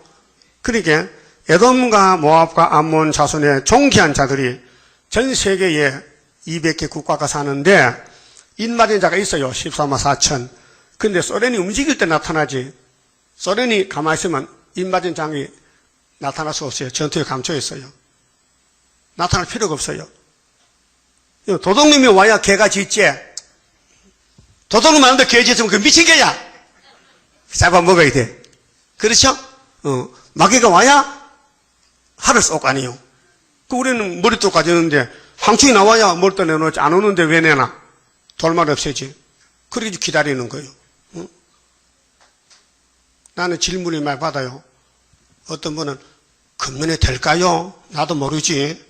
그러니까 에돔과 모압과 암몬 자손의 종기한 자들이 전 세계에 200개 국가가 사는데 인맞은 자가 있어요. 14만 4천. 근데 소련이 움직일 때 나타나지 소련이 가만히 있으면 인맞은 장이 나타날 수 없어요. 전투에 감춰 있어요. 나타날 필요가 없어요. 도둑놈이 와야 개가 짖지. 도둑놈 하는데 개 짖으면 그 미친 개야. 잡아먹어야 돼. 그렇죠? 마귀가 와야 할을 쏠 거 아니에요. 그 우리는 머리도 가졌는데 황충이 나와야 머리도 내놓지. 안 오는데 왜 내놔? 돌말 없애지. 그렇게 기다리는 거예요. 나는 질문을 많이 받아요. 어떤 분은 금년에 될까요? 나도 모르지.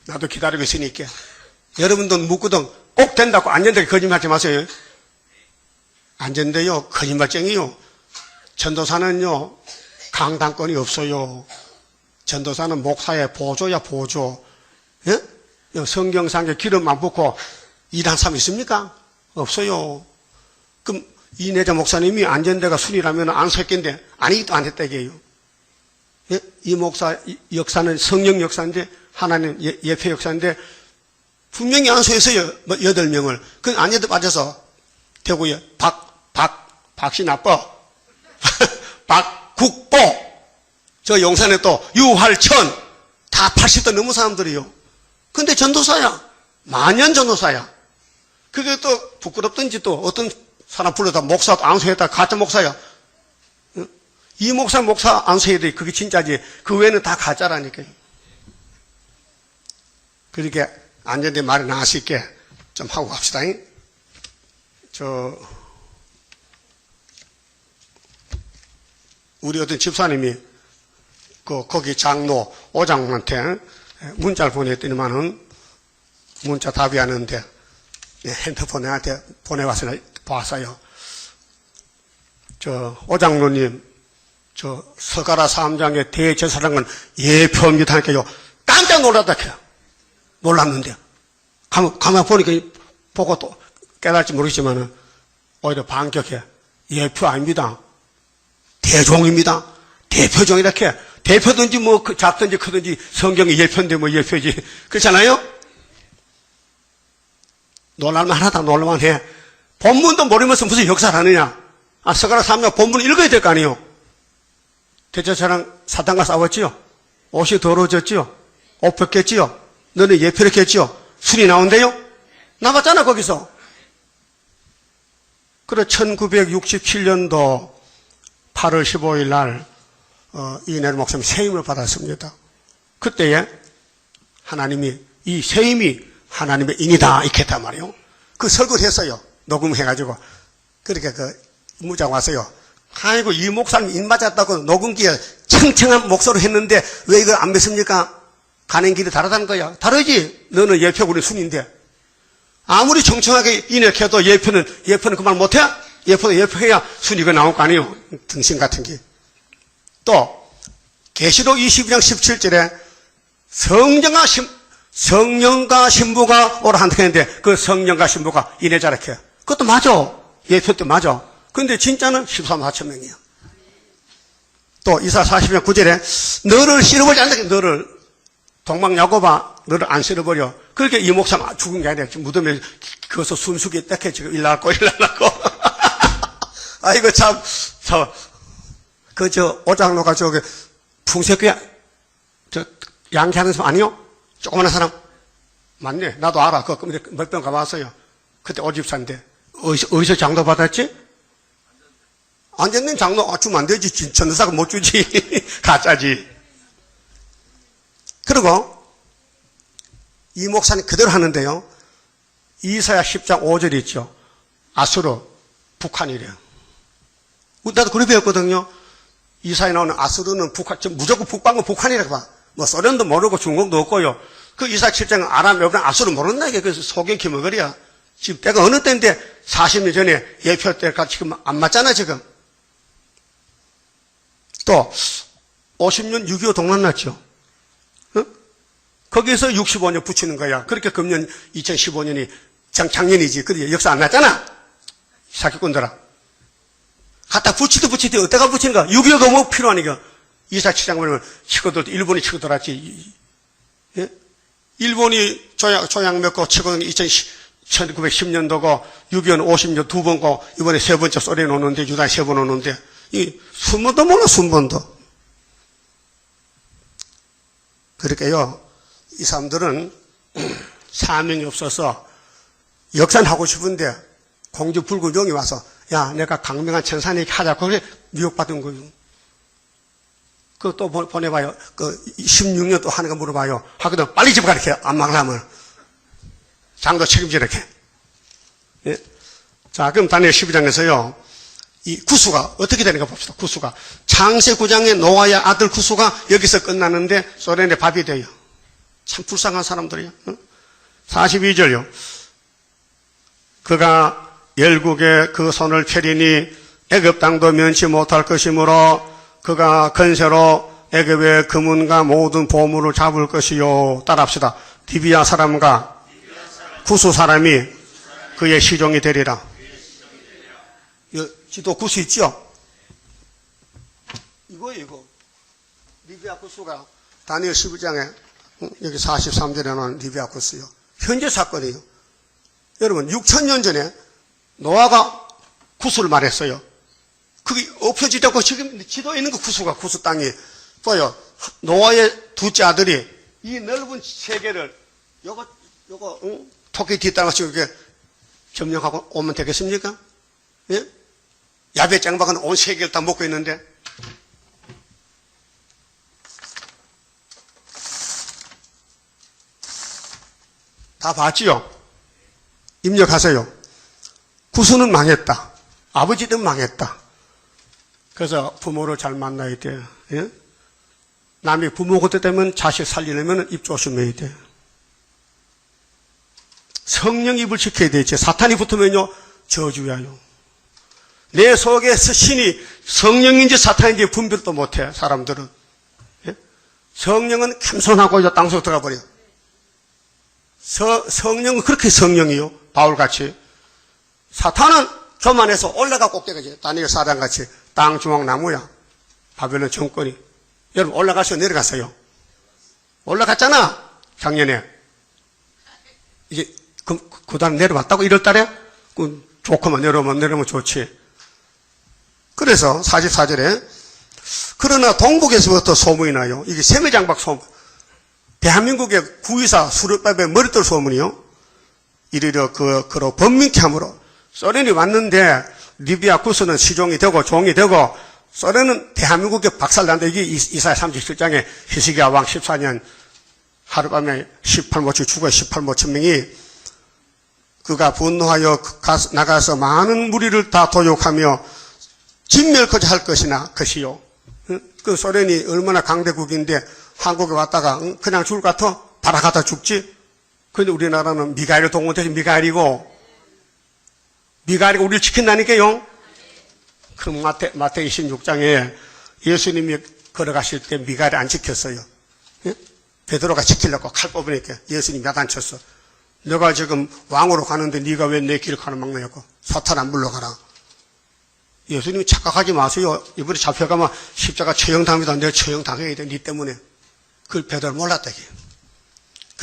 나도 기다리고 있으니까. 여러분도 묻거든. 꼭 된다고 안 된다고 거짓말하지 마세요. 안 된대요. 거짓말쟁이요. 전도사는요, 강당권이 없어요. 전도사는 목사의 보조야, 보조. 예? 성경상에 기름만 붓고 일한 사람 있습니까? 없어요. 그럼 이내자 목사님이 안전대가 순이라면 안섰겠는데 아니기도 안 했다 이게요. 예? 이 목사 역사는 성령 역사인데 하나님 예표 역사인데 분명히 안수했어요. 8명을. 그 안전대 빠져서 대구에 박신아빠 박국보 저 용산에 또 유활천 다 80대 넘은 사람들이요. 근데 전도사야. 만년 전도사야. 그게 또 부끄럽든지 또 어떤 사람 불러다 목사 안수했다 가짜 목사야. 이 목사 안수해야 돼. 그게 진짜지. 그 외에는 다 가짜라니까요. 그렇게 안전대 말이 나을 수 있게 좀 하고 갑시다. 우리 어떤 집사님이 거기 장로 오장로한테 문자를 보냈더니만은 문자 답이 하는데 핸드폰에 한테 보내왔어요. 오장로님, 서가라 사암장의 대제사장은 예표입니다 하니까요. 깜짝 놀랐다. 놀랐는데. 가만 보니까 보고 또 깨달을지 모르겠지만은 오히려 반격해. 예표 아닙니다. 대종입니다. 대표종 이렇게. 대표든지 뭐 작든지 크든지 성경이 예표인데 뭐 예표지. 그렇잖아요? 놀랄만 하다 놀랄만 해. 본문도 모르면서 무슨 역사를 하느냐. 서가라 사암장 본문 읽어야 될 거 아니에요. 대제사장 사탄과 싸웠지요. 옷이 더러워졌지요. 옷 벗겼지요. 너는 예표를 했지요. 술이 나온대요. 나갔잖아 거기서. 그래 1967년도 8월 15일 날 이내일 목사님 세임을 받았습니다. 그때에 하나님이 이 세임이 하나님의 인이다 이렇게 했단 말이에요. 그 설교를 했어요. 녹음해가지고. 그렇게 무장 왔어요. 아이고 이 목사님 인 맞았다고 녹음기에 청청한 목소리로 했는데 왜 이걸 안 믿습니까? 가는 길이 다르다는 거야. 다르지. 너는 예표 우리 순인데. 아무리 청청하게 인해도 예표는 그 말 못해? 예표도 예표해야 순위가 나올 거 아니에요. 등신 같은 게. 또 계시록 22장 17절에 성령과 신부가 오라 한다 했는데 그 성령과 신부가 인해자라 해요. 그것도 맞아. 예표 때 맞아. 근데 진짜는 13만 4천 명이야. 또 이사 40장 9절에 너를 실어버리지 않는다. 너를 동방야고바 너를 안 실어버려. 그렇게 이 목사 죽은 게 아니라 무덤에 그것서 순수기 떼게 지금 일어났고 아이고 참 오장로가 풍세교회 양키하는 사람 아니요? 조그마한 사람 맞네. 나도 알아. 몇 번 가봤어요. 그때 오집사인데 어디서 장도 받았지? 안전된 장로 주면 안 되지. 전도사가 못 주지. 가짜지. 그리고 이 목사님 그대로 하는데요. 이사야 10장 5절 있죠. 아수르 북한이래요. 나도 그렇게 배웠거든요. 이사에 나오는 아수르는 북한, 무조건 북방은 북한이라고 봐. 뭐 소련도 모르고 중국도 없고요. 그 이사 7장은 아람, 여부는 아수르 모른다 이게. 그래서 속인 기머거리야. 지금 때가 어느 때인데 40년 전에 예표 때가 지금 안 맞잖아 지금. 또 50년 6.25 동란 났죠. 거기에서 65년 붙이는 거야. 그렇게 금년 2015년이 작년이지. 그래 역사 안 났잖아. 사기꾼들아. 갖다 붙이도 어디다가 붙이는 거야. 6.25가 뭐 필요하니까. 이사 7장 보면 치고들 일본이 치고 들어왔지. 예? 일본이 조약 맺고 치고 1910년도고 6.25는 50년 2번고 이번에 3번째 소련 오는데 유단 3번 오는데 이 순번도 몰라 순번도. 그러니까요. 이 사람들은 사명이 없어서 역산하고 싶은데 공주 붉은 용이 와서 야 내가 강명한 천사에게 하자고 그래 미혹받은 거예요. 그또 보내봐요. 그 16년 또 하는 거 물어봐요. 하거든 빨리 집에 가르쳐 안 막으려면 장도 책임지라 이렇게. 예? 자 그럼 다니엘 12장에서요 이 구수가 어떻게 되는가 봅시다. 구수가 창세 9장의 노아의 아들 구수가 여기서 끝나는데 소련의 밥이 돼요. 참 불쌍한 사람들이요. 42절요. 그가 열국에 그 손을 펴리니 애굽 땅도 면치 못할 것이므로 그가 건세로 애굽의 금은과 모든 보물을 잡을 것이요. 따라합시다. 디비아 사람과 구수 사람이 그의 시종이 되리라. 지도 구수 있죠? 이거. 리비아 구수가 다니엘 12장에 여기 43절에 나오는 리비아 구수요. 현재 사건이에요. 여러분 6,000년 전에 노아가 구수를 말했어요. 그게 엎혀지다고 지금 지도에 있는 거 구수가 구수 땅이 또요. 노아의 둘째 아들이 이 넓은 세계를 요거 토끼 뒷땅같이 이렇게 점령하고 오면 되겠습니까? 예? 야베 짱박은 온 세계를 다 먹고 있는데 다 봤지요? 입력하세요. 구수는 망했다. 아버지는 망했다. 그래서 부모를 잘 만나야 돼. 예? 남이 부모 그때 되면 자식 살리려면 입 조심해야 돼. 성령 입을 지켜야 되지. 사탄이 붙으면요 저주야요. 내 속에서 신이 성령인지 사탄인지 분별도 못해 사람들은. 예? 성령은 겸손하고 이제 땅속에 들어가 버려. 성령은 그렇게 성령이요. 바울같이. 사탄은 교만해서 올라가 꼭대기지. 다니엘 4장같이 땅 중앙나무야. 바벨론 정권이. 여러분 올라가서 내려갔어요. 올라갔잖아. 작년에. 이제 그 다음 내려왔다고 1월달에? 좋구만 내려오면 좋지. 그래서 44절에 그러나 동북에서부터 소문이 나요. 이게 세매장박 소문. 대한민국의 구의사 수르밥의 머리털 소문이요. 이르려 그로 번민케 함으로 소련이 왔는데 리비아 구스는 시종이 되고 종이 되고 소련은 대한민국에 박살난다. 이게 이사야 37장에 히스기야 왕 14년 하룻밤에 18모치 죽어 18모 천명이 그가 분노하여 나가서 많은 무리를 다 도욕하며 진멸까지 할 것이요. 그 소련이 얼마나 강대국인데 한국에 왔다가 그냥 죽을 것 같아? 발악하다 죽지? 그런데 우리나라는 미가엘을 동원해서 미가엘이고 우리를 지킨다니까요. 그 마태 26장에 예수님이 걸어가실 때 미가엘이 안 지켰어요. 예? 베드로가 지키려고 칼 뽑으니까 예수님이 야단쳤어. 내가 지금 왕으로 가는데 네가 왜 내 길을 가로막느냐고. 사탄 안 물러가라. 예수님이 착각하지 마세요. 이번에 잡혀가면 십자가 처형당합니다. 내가 처형당해야 돼. 네 때문에. 그걸 베드로를 몰랐다.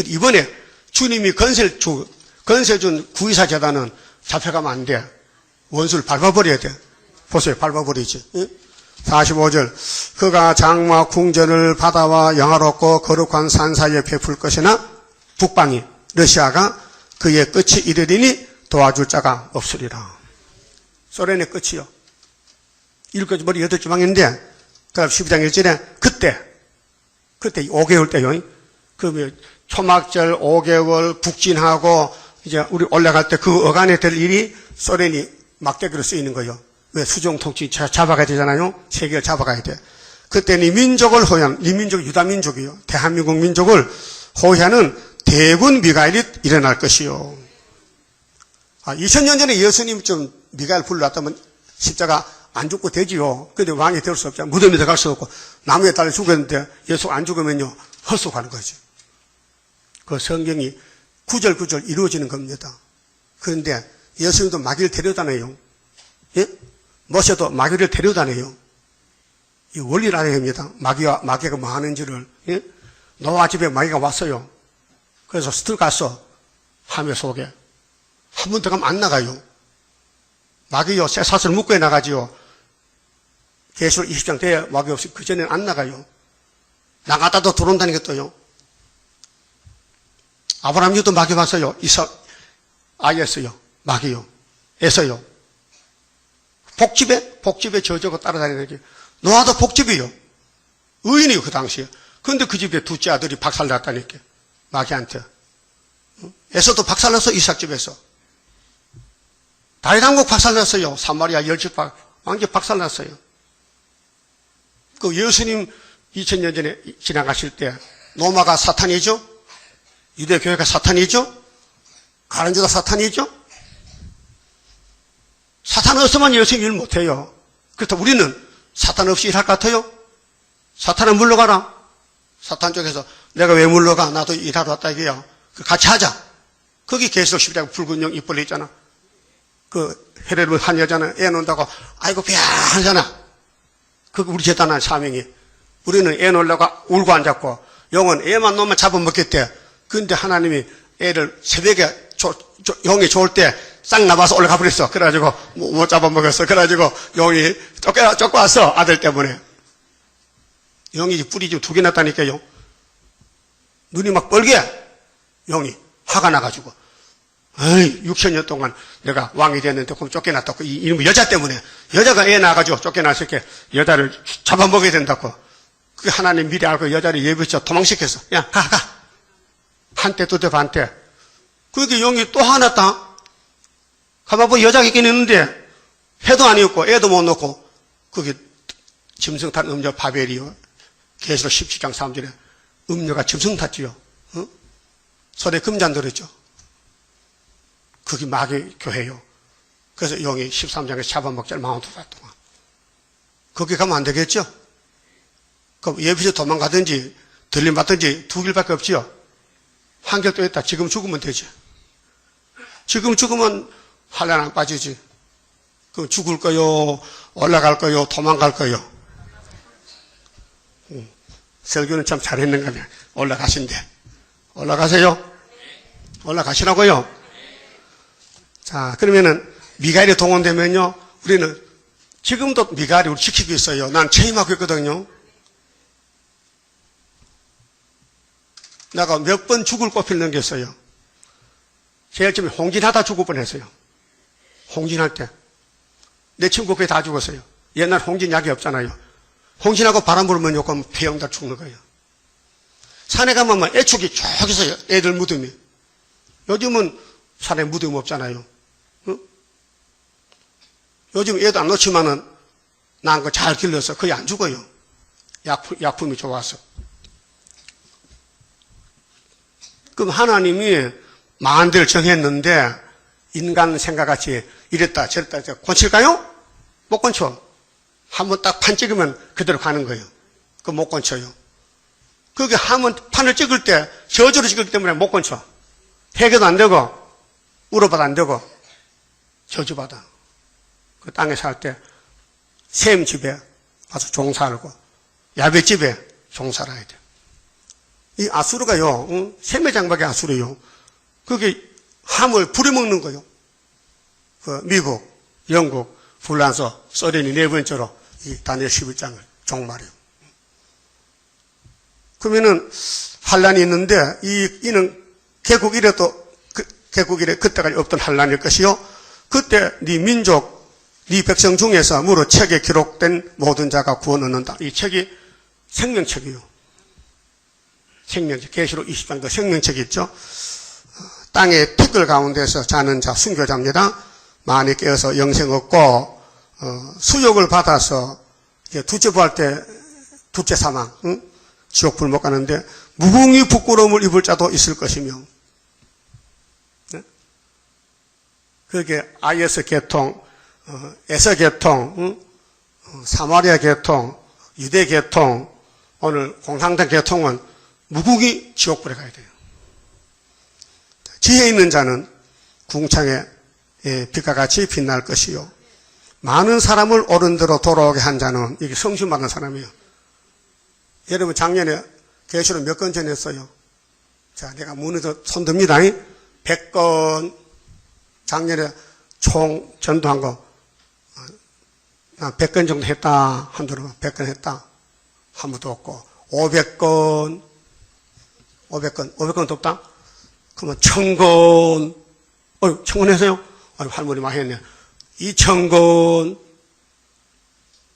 이번에 주님이 건세 준 구의사 재단은 잡혀가면 안 돼. 원수를 밟아버려야 돼. 보세요. 밟아버리지. 45절. 그가 장마 궁전을 바다와 영화롭고 거룩한 산 사이에 베풀 것이나 북방이 러시아가 그의 끝이 이르리니 도와줄 자가 없으리라. 소련의 끝이요. 7가지 머리 8지방인데 그 12장 1절에 그때 5개월 때요. 그러면 초막절 5개월 북진하고 이제 우리 올라갈 때 그 어간에 될 일이 소련이 막대기로 쓰이는 거예요. 왜? 수종 통치 잡아가야 되잖아요. 세계를 잡아가야 돼. 그때는 이 민족을 호위한, 이 민족 유다민족이요. 대한민국 민족을 호위하는 대군 미가엘이 일어날 것이요. 2000년 전에 예수님 좀 미가엘 불러왔다면 십자가 안 죽고 되지요. 근데 왕이 될 수 없잖아요. 무덤에 들어갈 수 없고 나무에 달려 죽었는데 예수 안 죽으면요 헛속하는 거죠. 그 성경이 구절구절 이루어지는 겁니다. 그런데 예수님도 마귀를 데려다녀요. 예? 모세도 마귀를 데려다녀요. 이 원리를 알아야 합니다. 마귀가 뭐 하는지를. 예? 노아 집에 마귀가 왔어요. 그래서 들어갔어. 함의 속에. 한 번 더 가면 안 나가요. 마귀요, 쇠사슬 묶어야 나가지요. 계시록 20장 때 마귀 없이 그 전에는 안 나가요. 나가다도 들어온다는 게 또요. 아브라함도 마귀 왔어요. IS요. 마귀요. 에서요. 복집에 저저거 따라다니는 게 노아도 복집이요. 의인이요, 그 당시에. 근데 그 집에 둘째 아들이 박살났다니까. 마귀한테. 에서도 박살났어, 이삭 집에서. 다윗 왕국 박살났어요. 사마리아 열집 왕집 박살났어요. 그 예수님 2000년 전에 지나가실 때 로마가 사탄이죠? 유대교회가 사탄이죠? 가룟유다 사탄이죠? 사탄 없으면 예수님 일 못해요. 그렇다고 우리는 사탄 없이 일할 것 같아요? 사탄은 물러가라. 사탄 쪽에서 내가 왜 물러가? 나도 일하러 왔다 이게요. 같이 하자. 거기 계속 십자가 붉은 영 입 벌려 있잖아. 그 헤레르 한 여자는 애 놓는다고 아이고 미안하잖아. 그거 우리 재단한 사명이. 우리는 애 놓으려고 울고 앉았고 영은 애만 놓으면 잡아먹겠대. 근데 하나님이 애를 새벽에 영이 좋을 때 싹 나와서 올라가 버렸어. 그래가지고 못 잡아먹었어. 그래가지고 영이 쫓겨왔어. 아들 때문에. 영이 뿌리 좀 2개 났다니까요. 눈이 막 뻘게. 영이 화가 나가지고. 에이, 6000년 동안 내가 왕이 됐는데 그럼 쫓겨났다고. 이놈의 여자 때문에. 여자가 애 낳아가지고 쫓겨났을 때 여자를 잡아먹어야 된다고. 그 하나님 미리 알고 여자를 예비쳐 도망시켰어. 야, 가. 한때 두대 반때. 그게 영이 또 하나 딱. 가만 보면 여자가 있긴 있는데 해도 아니었고 애도 못 놓고 그게 짐승 탄 음녀 바벨이요. 계시록 17장 3절에 음녀가 짐승 탔지요. 어? 손에 금잔 들었죠. 그게 마귀 교회요. 그래서 영이 13장에 잡아먹자를 42달 동안. 거기 가면 안 되겠죠? 그럼 예비서 도망가든지 들림받든지 두 길밖에 없지요. 한 길 또 있다. 지금 죽으면 되지. 지금 죽으면 한란 안 빠지지. 그럼 죽을 거요? 올라갈 거요? 도망갈 거요? 설교는 참 잘했는가 보네. 올라가신대. 올라가세요? 올라가시라고요? 자, 그러면은 미가엘이 동원되면요, 우리는 지금도 미가엘이 우리 지키고 있어요. 난 체임하고 있거든요. 내가 몇 번 죽을 꽃을 넘겼어요. 제일 처음에 홍진하다 죽을 뻔했어요. 홍진할 때. 내 친구 거의 다 죽었어요. 옛날 홍진 약이 없잖아요. 홍진하고 바람 불면 요건 폐영 다 죽는 거예요. 산에 가면 애축이 쭉 있어요. 애들 무덤이. 요즘은 산에 무덤 없잖아요. 응? 요즘 애도 안 놓치면은 난 거 잘 길러서 거의 안 죽어요. 약품이 좋아서. 그럼 하나님이 만대를 정했는데 인간 생각같이 이랬다 저랬다 건칠까요? 못 건쳐. 한번 딱 판 찍으면 그대로 가는 거예요. 그거 못 건쳐요. 그게 한번 판을 찍을 때 저주로 찍기 때문에 못 건쳐. 회개도 안 되고 울어봐도 안 되고 저주받아. 그 땅에 살 때 샘 집에 가서 종살고 야벳집에 종살아야 돼. 이 아수르가요, 샘의 장박의 아수르요. 그게 함을 부려먹는 거예요. 그 미국, 영국, 불란서, 소련이 4번째로 이 다니엘 11장을 종말이요. 그러면은 환란이 있는데 이는 개국 이래도 개국 이래 그때까지 없던 환란일 것이요. 그때 네 민족, 네 백성 중에서 무릇 책에 기록된 모든 자가 구원 얻는다. 이 책이 생명책이요. 생명책. 계시록 20장도 생명책이 있죠. 땅의 티끌 가운데서 자는 자 순교자입니다. 많이 깨어서 영생 얻고 수욕을 받아서 둘째 부활 때 둘째 사망, 지옥 불 못 가는데 무궁히 부끄러움을 입을 자도 있을 것이며, 그게 IS 계통, 에서 계통, 사마리아 계통, 유대 계통, 오늘 공산당 계통은 무궁히 지옥불에 가야 돼요. 지혜 있는 자는 궁창에 빛과 같이 빛날 것이요. 많은 사람을 옳은대로 돌아오게 한 자는 이게 성신 받은 사람이에요. 여러분 작년에 계시록 몇 건 전했어요? 자, 내가 문에서 손듭니다. 100건 작년에 총 전도한 거 난 100건 정도 했다. 한도로 100건 했다. 한 번도 없고 500건도 없다? 그러면 1000건 청혼해서요? 할머니 많이 했네. 2,000건,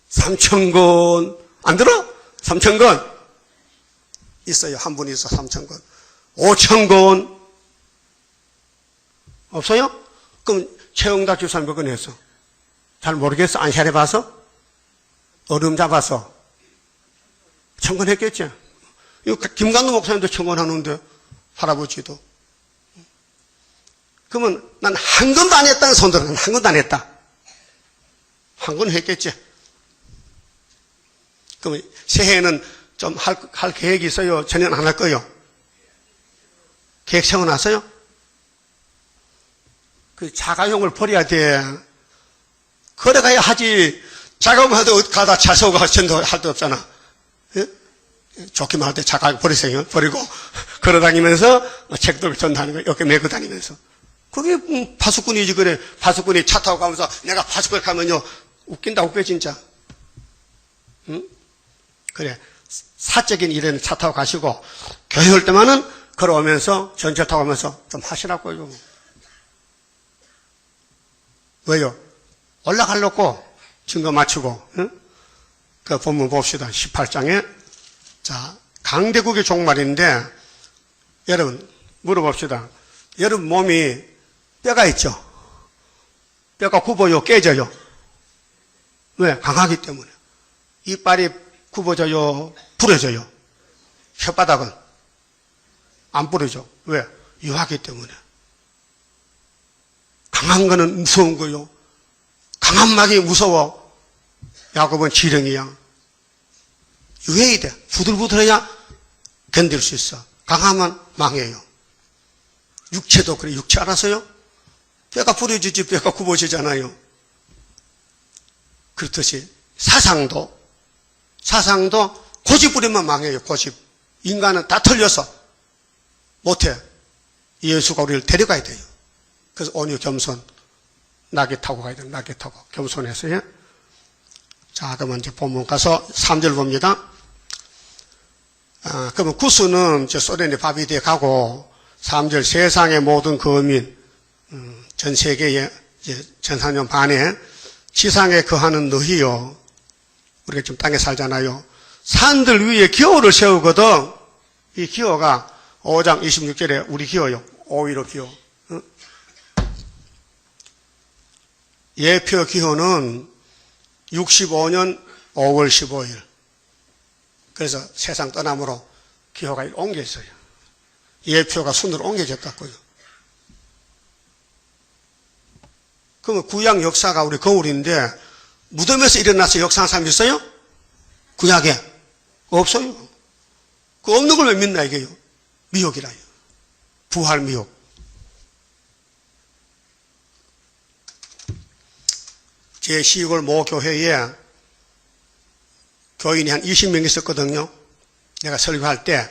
3,000건, 안 들어? 3,000건. 있어요. 한 분이 있어, 3,000건. 5,000건. 없어요? 그럼 최영락 집사님 몇 건 했어? 잘 모르겠어? 안 샤려봐서? 얼음 잡아서? 1,000건 했겠지? 김관노 목사님도 1,000건 하는데, 할아버지도. 그러면 난 한 건도 안 했다는 손들어. 난 한 건도 안 했다. 한 건 했겠지? 그러면 새해에는 좀 할 계획이 있어요? 전혀 안 할 거요? 계획 세워놨어요? 그 자가용을 버려야 돼. 그래가야 하지. 자가용하도 어디 가다 차 세우고 전도할 데 없잖아. 예? 좋게 말할 때 자가용 버리세요. 버리고 걸어다니면서 책도 전도하는 거 이렇게 메고 다니면서. 그게 파수꾼이지. 그래. 파수꾼이 차 타고 가면서 내가 파수꾼 가면요. 웃긴다 웃겨 진짜. 응? 그래. 사적인 일에는 차 타고 가시고 교회 올 때만은 걸어오면서 전철 타고 가면서 좀 하시라고요. 왜요? 올라가려고 증거 맞추고. 응? 그 본문 봅시다. 18장에. 자, 강대국의 종말인데 여러분 물어봅시다. 여러분 몸이 뼈가 있죠? 뼈가 굽어요? 깨져요? 왜? 강하기 때문에. 이빨이 굽어져요? 부러져요? 혓바닥은? 안 부러져. 왜? 유하기 때문에. 강한 거는 무서운 거요. 강한 막이 무서워. 야곱은 지렁이야. 유해야 돼. 부들부들해야 견딜 수 있어. 강하면 망해요. 육체도 그래. 육체 알아서요? 뼈가 부러지지 뼈가 굽어지잖아요. 그렇듯이 사상도 고집 부리면 망해요. 고집. 인간은 다 틀려서 못해. 예수가 우리를 데려가야 돼요. 그래서 온유 겸손. 낙에 타고 가야 돼요. 낙에 타고 겸손해서요. 자, 그러면 이제 본문 가서 3절 봅니다. 그러면 구스는 소련의 바비드에 가고 3절 세상의 모든 거민, 전 세계의 전 3년 반에 지상에 거하는 너희요. 우리가 지금 땅에 살잖아요. 산들 위에 기호를 세우거든. 이 기호가 5장 26절에 우리 기호요. 5.15 기호. 예표 기호는 65년 5월 15일. 그래서 세상 떠남으로 기호가 옮겨졌어요. 예표가 순으로 옮겨졌다고요. 그러면 구약 역사가 우리 거울인데 무덤에서 일어나서 역사한 사람 있어요? 구약에? 없어요. 그 없는 걸 왜 믿나 이게요? 미혹이라요. 부활 미혹. 제 시골 모 교회에 교인이 한 20명 있었거든요. 내가 설교할 때.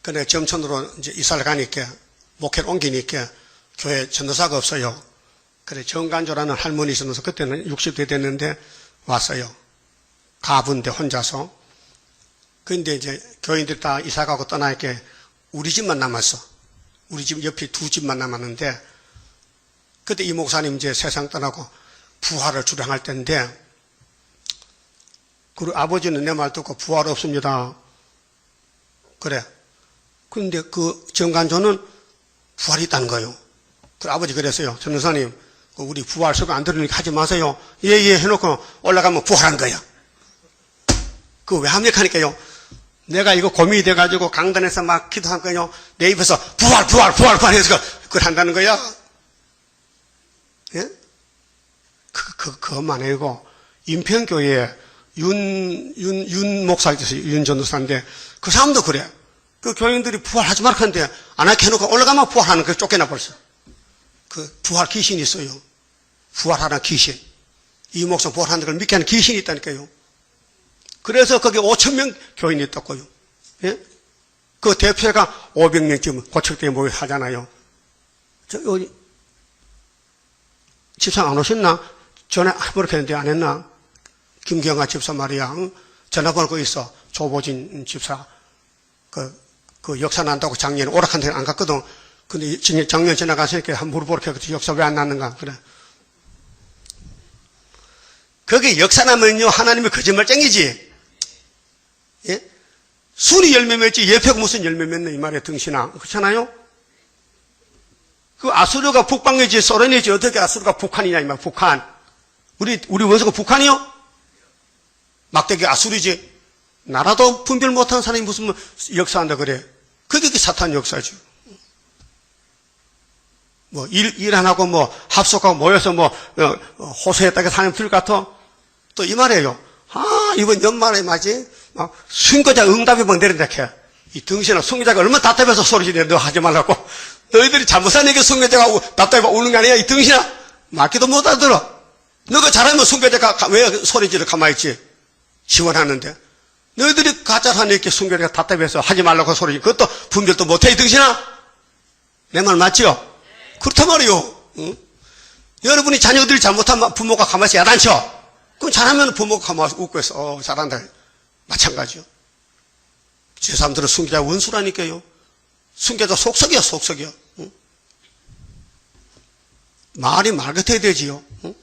근데 점촌으로 이제 이사를 가니까, 목회를 옮기니까 교회 전도사가 없어요. 그래, 정간조라는 할머니 있으면서 그때는 60대 됐는데 왔어요. 가분데 혼자서. 근데 이제 교인들이 다 이사가고 떠나니까 우리 집만 남았어. 우리 집 옆에 두 집만 남았는데, 그때 이 목사님 이제 세상 떠나고 부활을 주장할 때인데, 그리고 아버지는 내 말 듣고 부활 없습니다. 그래. 그런데 그 정간조는 부활이 있다는 거예요. 그 아버지 그랬어요. 전도사님, 우리 부활 설교 안 들으니까 하지 마세요. 예, 해놓고 올라가면 부활한 거야. 그거 왜 합니까? 하니까요. 내가 이거 고민이 돼가지고 강단에서 막 기도한 거예요. 내 입에서 부활 해서 그걸 한다는 거야. 예? 그것만 아니고, 인평교회에 윤 목사 있었어요. 윤 전도사인데, 그 사람도 그래. 그 교인들이 부활하지 말라 하는데, 안 하게 해놓고 올라가면 부활하는 거 쫓겨나 벌써. 그 부활 귀신이 있어요. 부활하는 귀신. 이 목사 부활하는 걸 믿게 하는 귀신이 있다니까요. 그래서 거기 5,000명 교인이 있다고요. 예? 그 대표가 500명쯤 고척대에 모여 하잖아요. 여기, 집사 안 오셨나? 전에 그렇게 했는데 안 했나? 김경아 집사 말이야. 응? 전화번호 거 있어. 조보진 집사. 그 역사 난다고 작년에 오락한 데는 안 갔거든. 근데 작년 지나가시니까 한 물어보러 그 역사 왜 안 났는가? 그래. 그게 역사나면요, 하나님의 거짓말쟁이지. 예? 순이 열매 맺지, 예표가 무슨 열매 맺네, 이 말에 등신아. 그렇잖아요? 그 아수르가 북방이지, 소련이지, 어떻게 아수르가 북한이냐, 이 말, 북한. 우리 원수가 북한이요? 막대기 아수르지. 나라도 분별 못하는 사람이 무슨 역사한다 그래. 그게 사탄 역사죠. 뭐, 일 안 하고 뭐, 합숙하고 모여서 뭐, 호소했다가 사람들 같아. 또 이 말이에요. 아, 이번 연말에 맞지? 막, 선거자 응답이 막 내린다, 캐. 이 등신아, 선거자가 얼마나 답답해서 소리지내, 너 하지 말라고. 너희들이 잘못한 얘기 선거자가 답답해 우는 거 아니야, 이 등신아? 맞기도 못 알아들어. 너가 잘하면 선거자가 왜 소리지를 가만히 있지? 지원하는데. 너희들이 가짜라는 얘기 선거자가 답답해서 하지 말라고 소리지. 그것도 분별도 못해, 이 등신아? 내 말 맞죠? 그렇단 말이요. 응? 여러분이 자녀들이 잘못하면 부모가 가만히 있어 야단쳐. 그럼 잘하면 부모가 가만히 웃고 있어. 잘한다. 마찬가지요. 제 사람들은 순교자 원수라니까요. 순교자 속썩이야, 속썩이야. 응? 말이 말 같아야 되지요. 응?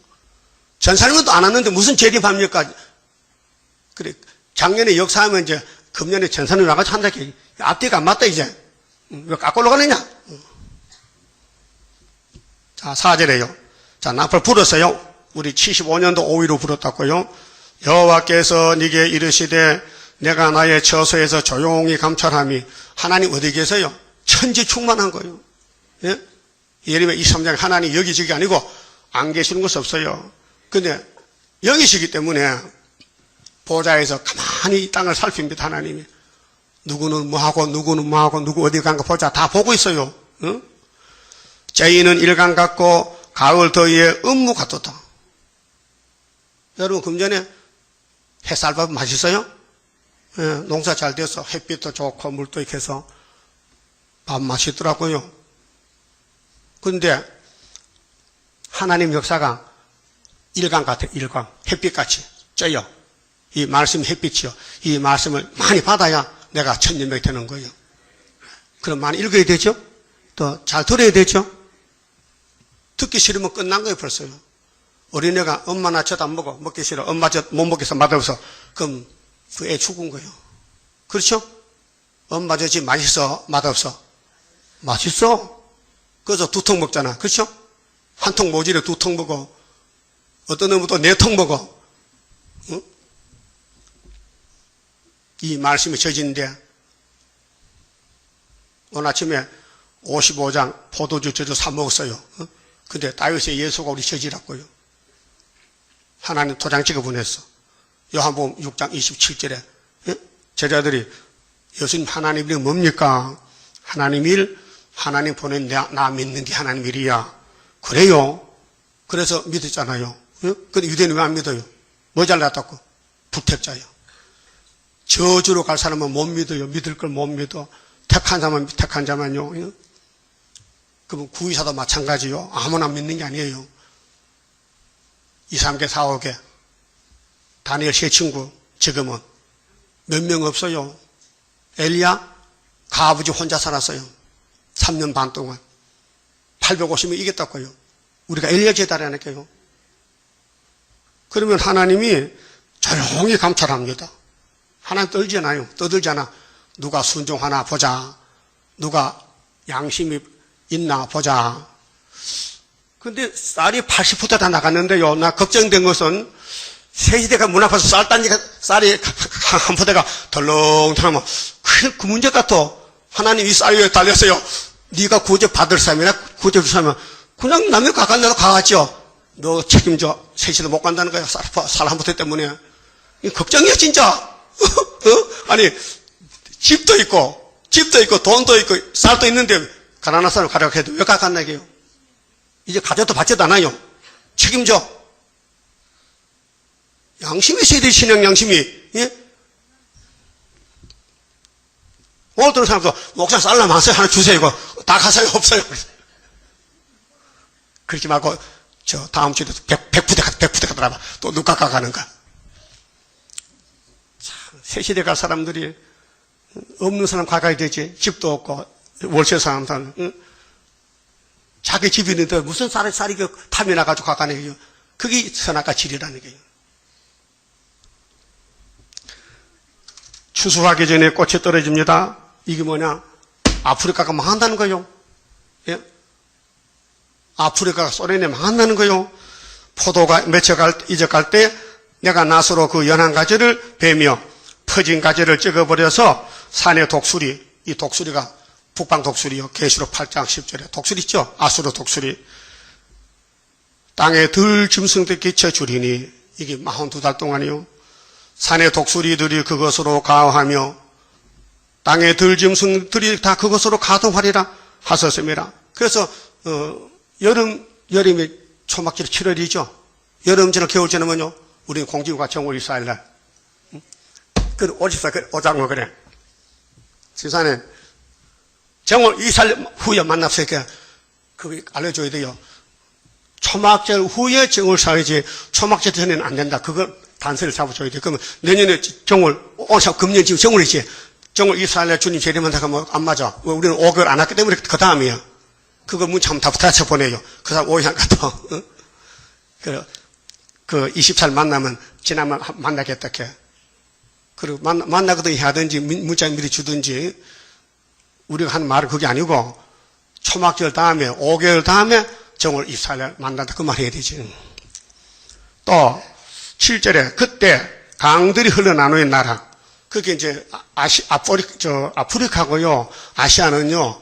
전사님은 또 안 왔는데 무슨 재림합니까? 그래. 작년에 역사하면 이제 금년에 전사님 나가서 한다. 앞뒤가 안 맞다, 이제. 응? 왜 깎고 올라가느냐? 응. 자, 4절에요. 자, 나팔 불었어요. 우리 75년도 5위로 불었다고요. 여호와께서 네게 이르시되 내가 나의 처소에서 조용히 감찰함이. 하나님 어디 계세요? 천지 충만한 거예요. 예? 예레미야 23장 하나님 여기저기 아니고 안 계시는 곳 없어요. 근데 여기시기 때문에 보좌에서 가만히 이 땅을 살핍니다. 하나님이. 누구는 뭐하고 누구는 뭐하고 누구 어디 간가 보자. 다 보고 있어요. 응? 제이는 일간 같고 가을 더위에 음무 같았다. 여러분 금전에 햇살밥 맛있어요? 예, 농사 잘 돼서 햇빛도 좋고 물도 이렇게 해서 밥 맛있더라고요. 근데 하나님 역사가 일광 같아요. 일광. 햇빛같이 쪄요. 이 말씀 햇빛이요. 이 말씀을 많이 받아야 내가 천년백이 되는 거예요. 그럼 많이 읽어야 되죠? 또 잘 들어야 되죠? 듣기 싫으면 끝난 거예요, 벌써요. 어린애가 엄마 나 젖 안 먹어. 먹기 싫어. 엄마 젖 못 먹겠어. 맛없어. 그럼 그 애 죽은 거예요. 그렇죠? 엄마 젖이 맛있어. 맛없어. 맛있어. 그래서 2통 먹잖아. 그렇죠? 한 통 모질에 2통 먹어. 어떤 놈은 또 4통 먹어. 응? 이 말씀이 젖인데 오늘 아침에 55장 포도주 저도 사 먹었어요. 응? 근데 다윗의 예수가 우리 젖이라고요. 하나님 도장 찍어 보냈어. 요한복음 6장 27절에 제자들이 예수님 하나님 일이 뭡니까? 하나님 일, 하나님 보낸 나 믿는 게 하나님 일이야. 그래요. 그래서 믿었잖아요. 근데 유대인은 왜 안 믿어요? 뭐 잘났다고? 부택자요. 저주로 갈 사람은 못 믿어요. 믿을 걸 못 믿어. 택한 자만요. 그러면 구의사도 마찬가지요. 아무나 믿는 게 아니에요. 2, 3개, 4, 5개. 다니엘 세 친구 지금은 몇 명 없어요. 엘리야 가아버지 혼자 살았어요. 3년 반 동안 850명 이겼다고요. 우리가 엘리야 제다라니까요. 그러면 하나님이 조용히 감찰합니다. 하나님 떨지 않아요. 떠들지 않아. 누가 순종하나 보자. 누가 양심이 있나 보자. 근데 쌀이 80% 다 나갔는데요. 나 걱정된 것은 새시대가 문 앞에서 쌀 따니까 쌀이 한 포대가 덜렁덜렁하면 그 문제 같아. 하나님 이 쌀 위에 달렸어요. 네가 구제 받을 사람이나 구제 줄 사람이나 그냥 남의 가간 데로 가갔죠. 너 책임져. 새시대 못 간다는 거야. 쌀 한 포대 때문에. 걱정이야 진짜. 아니 집도 있고 돈도 있고 쌀도 있는데 가난한 사람 가려고 해도 왜 가갔나 이게요. 이제 가져도 받지도 않아요. 책임져. 양심이 있어야 돼, 신앙 양심이. 예? 오늘 들은 사람도 목사 쌀라 마세요. 하나 주세요. 이거 다 가서요. 없어요. 그러지 말고 저 다음 주에도 100푸대 가더라. 또 누가 가가는가. 새 시대 갈 사람들이 없는 사람 가가야 되지. 집도 없고 월세 사람들. 응? 자기 집이 있는데 무슨 쌀이 탐이 나가지고 가가는 거예요. 그게 선악과 질이라는 거예요. 추수하기 전에 꽃이 떨어집니다. 이게 뭐냐? 아프리카가 망한다는 거예요. 예? 아프리카가 소련에 망한다는 거예요. 포도가 이적할 때 내가 낫으로 그 연한 가지를 베며 퍼진 가지를 찍어버려서 산의 독수리, 이 독수리가 북방 독수리요. 계시록 8장 10절에 독수리 있죠? 아수르 독수리. 땅에 들 짐승들 끼쳐 주리니 이게 42달 동안이요. 산의 독수리들이 그것으로 가하며 땅의 들 짐승들이 다 그것으로 가동하리라 하셨습니다. 그래서 여름이 초막질 7월이죠. 여름지나 겨울지는 뭐요? 우리는 공지구가 정월 24일날. 그 54, 오장로 그래. 지사는 정월 24일 후에 만났으니까 그거 알려줘야 돼요. 초막절 후에 정월 4일이지 초막절 전에는 안 된다. 그걸 단서를 잡아줘야 돼. 그러면 내년에 정월, 금년 지금 정월이지. 정월 24일날 주님 재림한다고 하면 안 맞아. 우리는 5개월 안 했기 때문에 그 다음이야. 그거 문자 한번 다 붙여서 보내요. 그 사람 오해 안 가도. 그 24일 만나면 지나면 만나겠다. 그리고 만나거든 하든지 문자 미리 주든지 우리가 하는 말은 그게 아니고 초막절 다음에 5개월 다음에 정월 24일 만난다. 그 말 해야 되지. 또 7절에 그때 강들이 흘러나누는 나라. 그게 이제 아프리카고요. 아시아는요.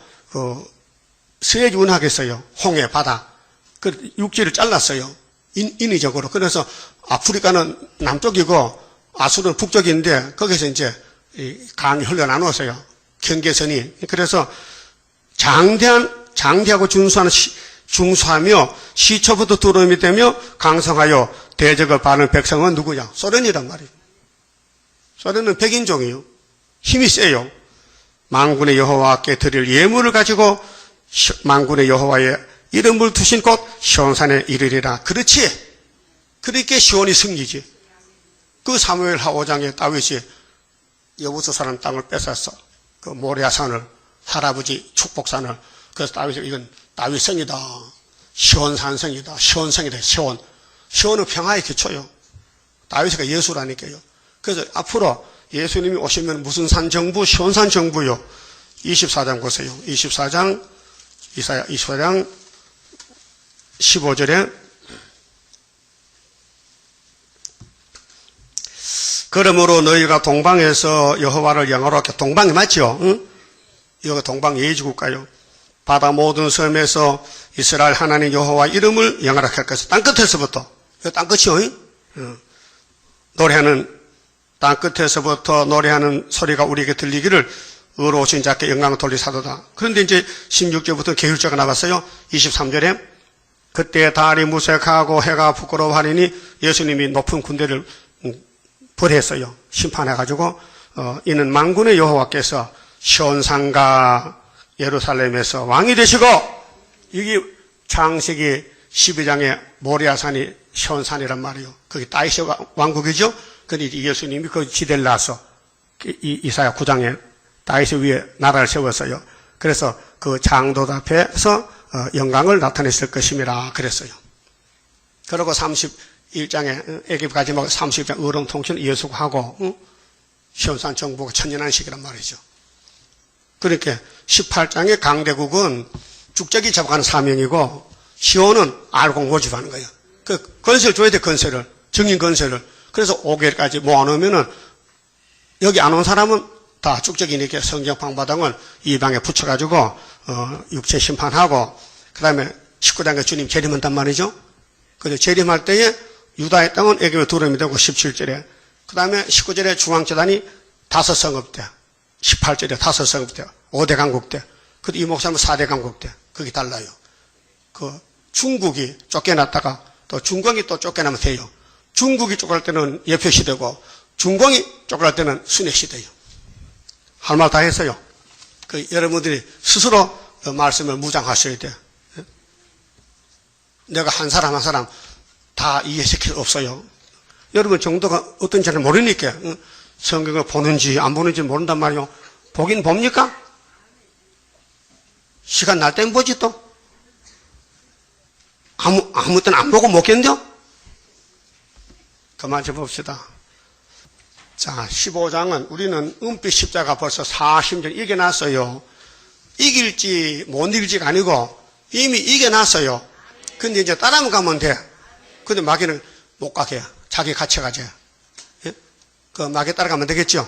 수에즈 운하겠어요. 홍해 바다. 그 육지를 잘랐어요. 인위적으로. 그래서 아프리카는 남쪽이고 아수르는 북쪽인데 거기서 이제 강이 흘러나누었어요. 경계선이. 그래서 장대하고 중수하며 시초부터 두름이 되며 강성하여 대적을 받는 백성은 누구냐? 소련이란 말이에요. 소련은 백인종이에요. 힘이 세요. 만군의 여호와께 드릴 예물을 가지고 만군의 여호와의 이름을 두신 곳 시온산에 이르리라. 그렇지. 그렇게 시온이 승리지. 그 사무엘하 5장에 다윗이 여부수 사람 땅을 뺏었어. 그 모리아산을, 할아버지 축복산을. 그래서 다윗이 이건 다윗성이다. 시온산성이다. 시온성이다. 시온은 평화의 기초요. 다윗이가 예수라니까요. 그래서 앞으로 예수님이 오시면 무슨 산 정부? 시온산 정부요. 24장 보세요. 24장 15절에 그러므로 너희가 동방에서 여호와를 영화롭게 동방이 맞죠? 응? 여기 동방 예지국가요. 바다 모든 섬에서 이스라엘 하나님 여호와 이름을 영화롭게 할 것을 땅끝에서부터 땅끝이요. 응. 노래하는 땅끝에서부터 노래하는 소리가 우리에게 들리기를 의로우신 자께 영광을 돌리 사도다. 그런데 이제 16절부터 계율자가 나왔어요. 23절에 그때 달이 무색하고 해가 부끄러워하리니 예수님이 높은 군대를 벌했어요. 심판해가지고 이는 만군의 여호와께서 시온산과 예루살렘에서 왕이 되시고 이게 창세기 12장에 모리아산이 시온산이란 말이에요. 거기 다윗의 왕국이죠. 그런데 예수님이 그 지대를 놔서 이사야 9장에 다윗의 위에 나라를 세웠어요. 그래서 그 장독 앞에서 영광을 나타냈을 것임이라 그랬어요. 그리고 31장에 애굽까지 30장 의롱통치를 예수하고 시온산 정부가 천년한식이란 말이죠. 그렇게 18장의 강대국은 죽적이 잡아가는 사명이고 시온은 알고 모집하는 거예요. 그 건설 줘야 돼. 건설을. 정인 건설을. 그래서 5개월까지 모아놓으면은 여기 안 온 사람은 다 쭉적이니까 성경방바닥을 이 방에 붙여가지고 육체 심판하고 그 다음에 19장에 주님 재림한단 말이죠. 그래서 재림할 때에 유다의 땅은 애굽의 두름이 되고 17절에 그 다음에 19절에 중앙재단이 5성읍대 18절에 5성읍대 5대 강국대 이 목사님은 4대 강국대 그게 달라요. 그 중국이 쫓겨났다가 또 중공이 또 쫓겨나면 돼요. 중국이 쫓겨날 때는 예표시대고 중공이 쫓겨날 때는 순회시대예요. 할 말 다 했어요. 여러분들이 스스로 말씀을 무장하셔야 돼요. 내가 한 사람 한 사람 다 이해시킬 수 없어요. 여러분 정도가 어떤지는 모르니까 성경을 보는지 안 보는지 모른단 말이에요. 보긴 봅니까? 시간 날 땐 보지 또. 아무 때나 안 보고 못 견뎌? 그만 좀 봅시다. 자, 15장은 우리는 은빛 십자가 벌써 40년 이겨놨어요. 이길지 못 이길지가 아니고 이미 이겨놨어요. 근데 이제 따라만 가면 돼. 근데 마귀는 못 가게. 자기 갇혀가지. 예? 그 마귀 따라가면 되겠죠?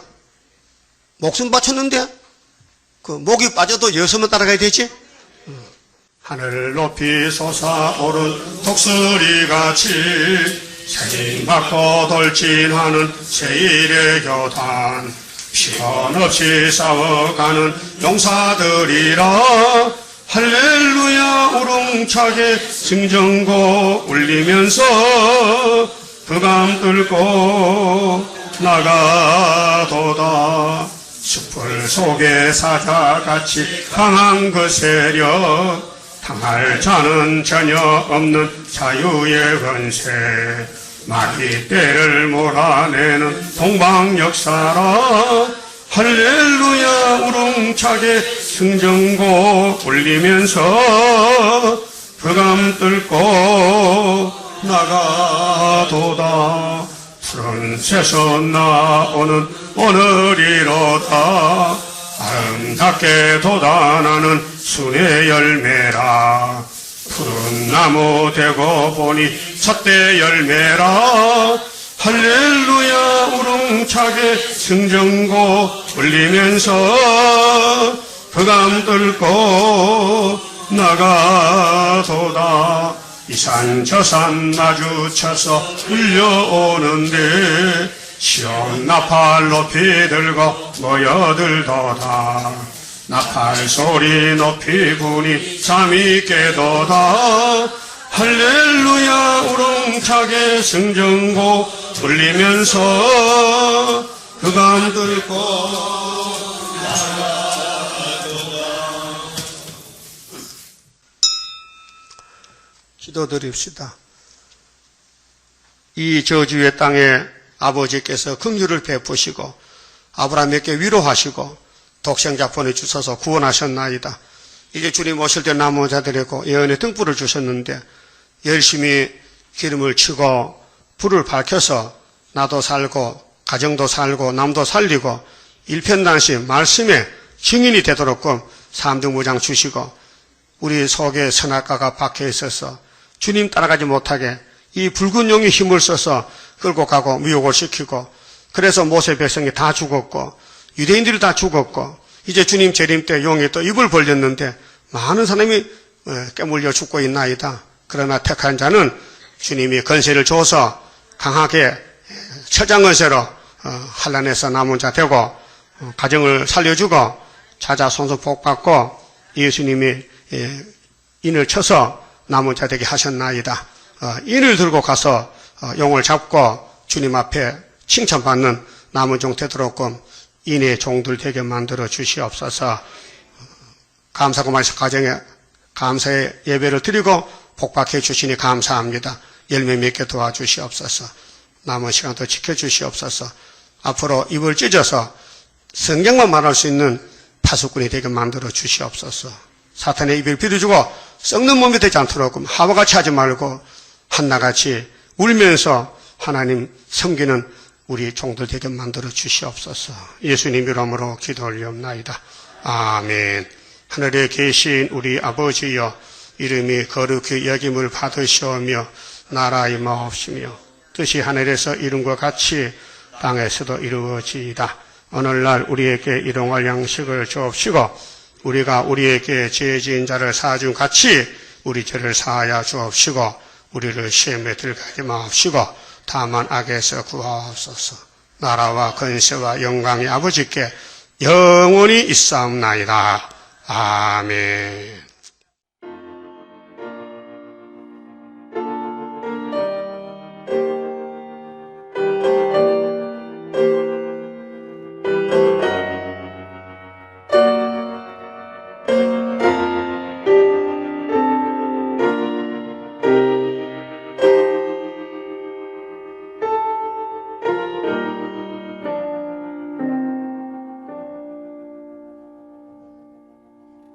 목숨 바쳤는데 그 목이 빠져도 여섯만 따라가야 되지? 하늘 높이 솟아오른 독수리같이 세임받고 돌진하는 세일의 교단 피언없이 싸워가는 용사들이라 할렐루야 우렁차게 승전고 울리면서 흑암 뚫고 나가도다. 숲을 속에 사자같이 강한 그 세력 당할 자는 전혀 없는 자유의 권세 마귀 떼를 몰아내는 동방역사라 할렐루야 우렁차게 승전고 울리면서 흑암 뚫고 나가도다. 푸른 새서 나오는 오늘이로다. 아름답게 돋아나는 순의 열매라. 푸른 나무 되고 보니 첫대 열매라. 할렐루야 우렁차게 승전고 울리면서 흑암 뚫고 나가도다. 이 산 저 산 마주쳐서 울려오는데 시온 나팔 높이 들고 모여들도다. 나팔 소리 높이 부니 잠이 깨도다. 할렐루야 우렁차게 승전고 울리면서 흑암 뚫고 기도드립시다. 이 저주의 땅에 아버지께서 긍휼을 베푸시고 아브라함에게 위로하시고 독생자 보내주셔서 구원하셨나이다. 이제 주님 오실 때 남은 자들에게 예언의 등불을 주셨는데 열심히 기름을 치고 불을 밝혀서 나도 살고 가정도 살고 남도 살리고 일편단심 말씀에 증인이 되도록끔 삼등무장 주시고 우리 속에 선악과가 박혀 있어서 주님 따라가지 못하게 이 붉은 용이 힘을 써서 끌고 가고 미혹을 시키고 그래서 모세 백성이 다 죽었고 유대인들이 다 죽었고 이제 주님 재림 때 용이 또 입을 벌렸는데 많은 사람이 깨물려 죽고 있나이다. 그러나 택한 자는 주님이 권세를 줘서 강하게 처장건세로 한란에서 남은 자 되고 가정을 살려주고 자자손손 복받고 예수님이 인을 쳐서 남은 자 되게 하셨나이다. 인을 들고 가서 용을 잡고 주님 앞에 칭찬받는 남은 종 되도록끔 인의 종들 되게 만들어 주시옵소서. 감사고 말씀 가정에 감사의 예배를 드리고 복박해 주시니 감사합니다. 열매 맺게 도와주시옵소서. 남은 시간도 지켜주시옵소서. 앞으로 입을 찢어서 성경만 말할 수 있는 파수꾼이 되게 만들어 주시옵소서. 사탄의 입을 비워주고 썩는 몸이 되지 않도록 하와같이 하지 말고 한나같이 울면서 하나님 섬기는 우리 종들 되게 만들어 주시옵소서. 예수님 이름으로 기도 올리옵나이다. 아멘. 하늘에 계신 우리 아버지여 이름이 거룩히 여김을 받으시오며 나라 임하옵시며 뜻이 하늘에서 이룬 것 같이 땅에서도 이루어지이다. 오늘날 우리에게 일용할 양식을 주옵시고 우리가 우리에게 죄 지은 자를 사준 같이 우리 죄를 사하여 주옵시고 우리를 시험에 들게 마옵시고 다만 악에서 구하옵소서. 나라와 권세와 영광이 아버지께 영원히 있사옵나이다. 아멘.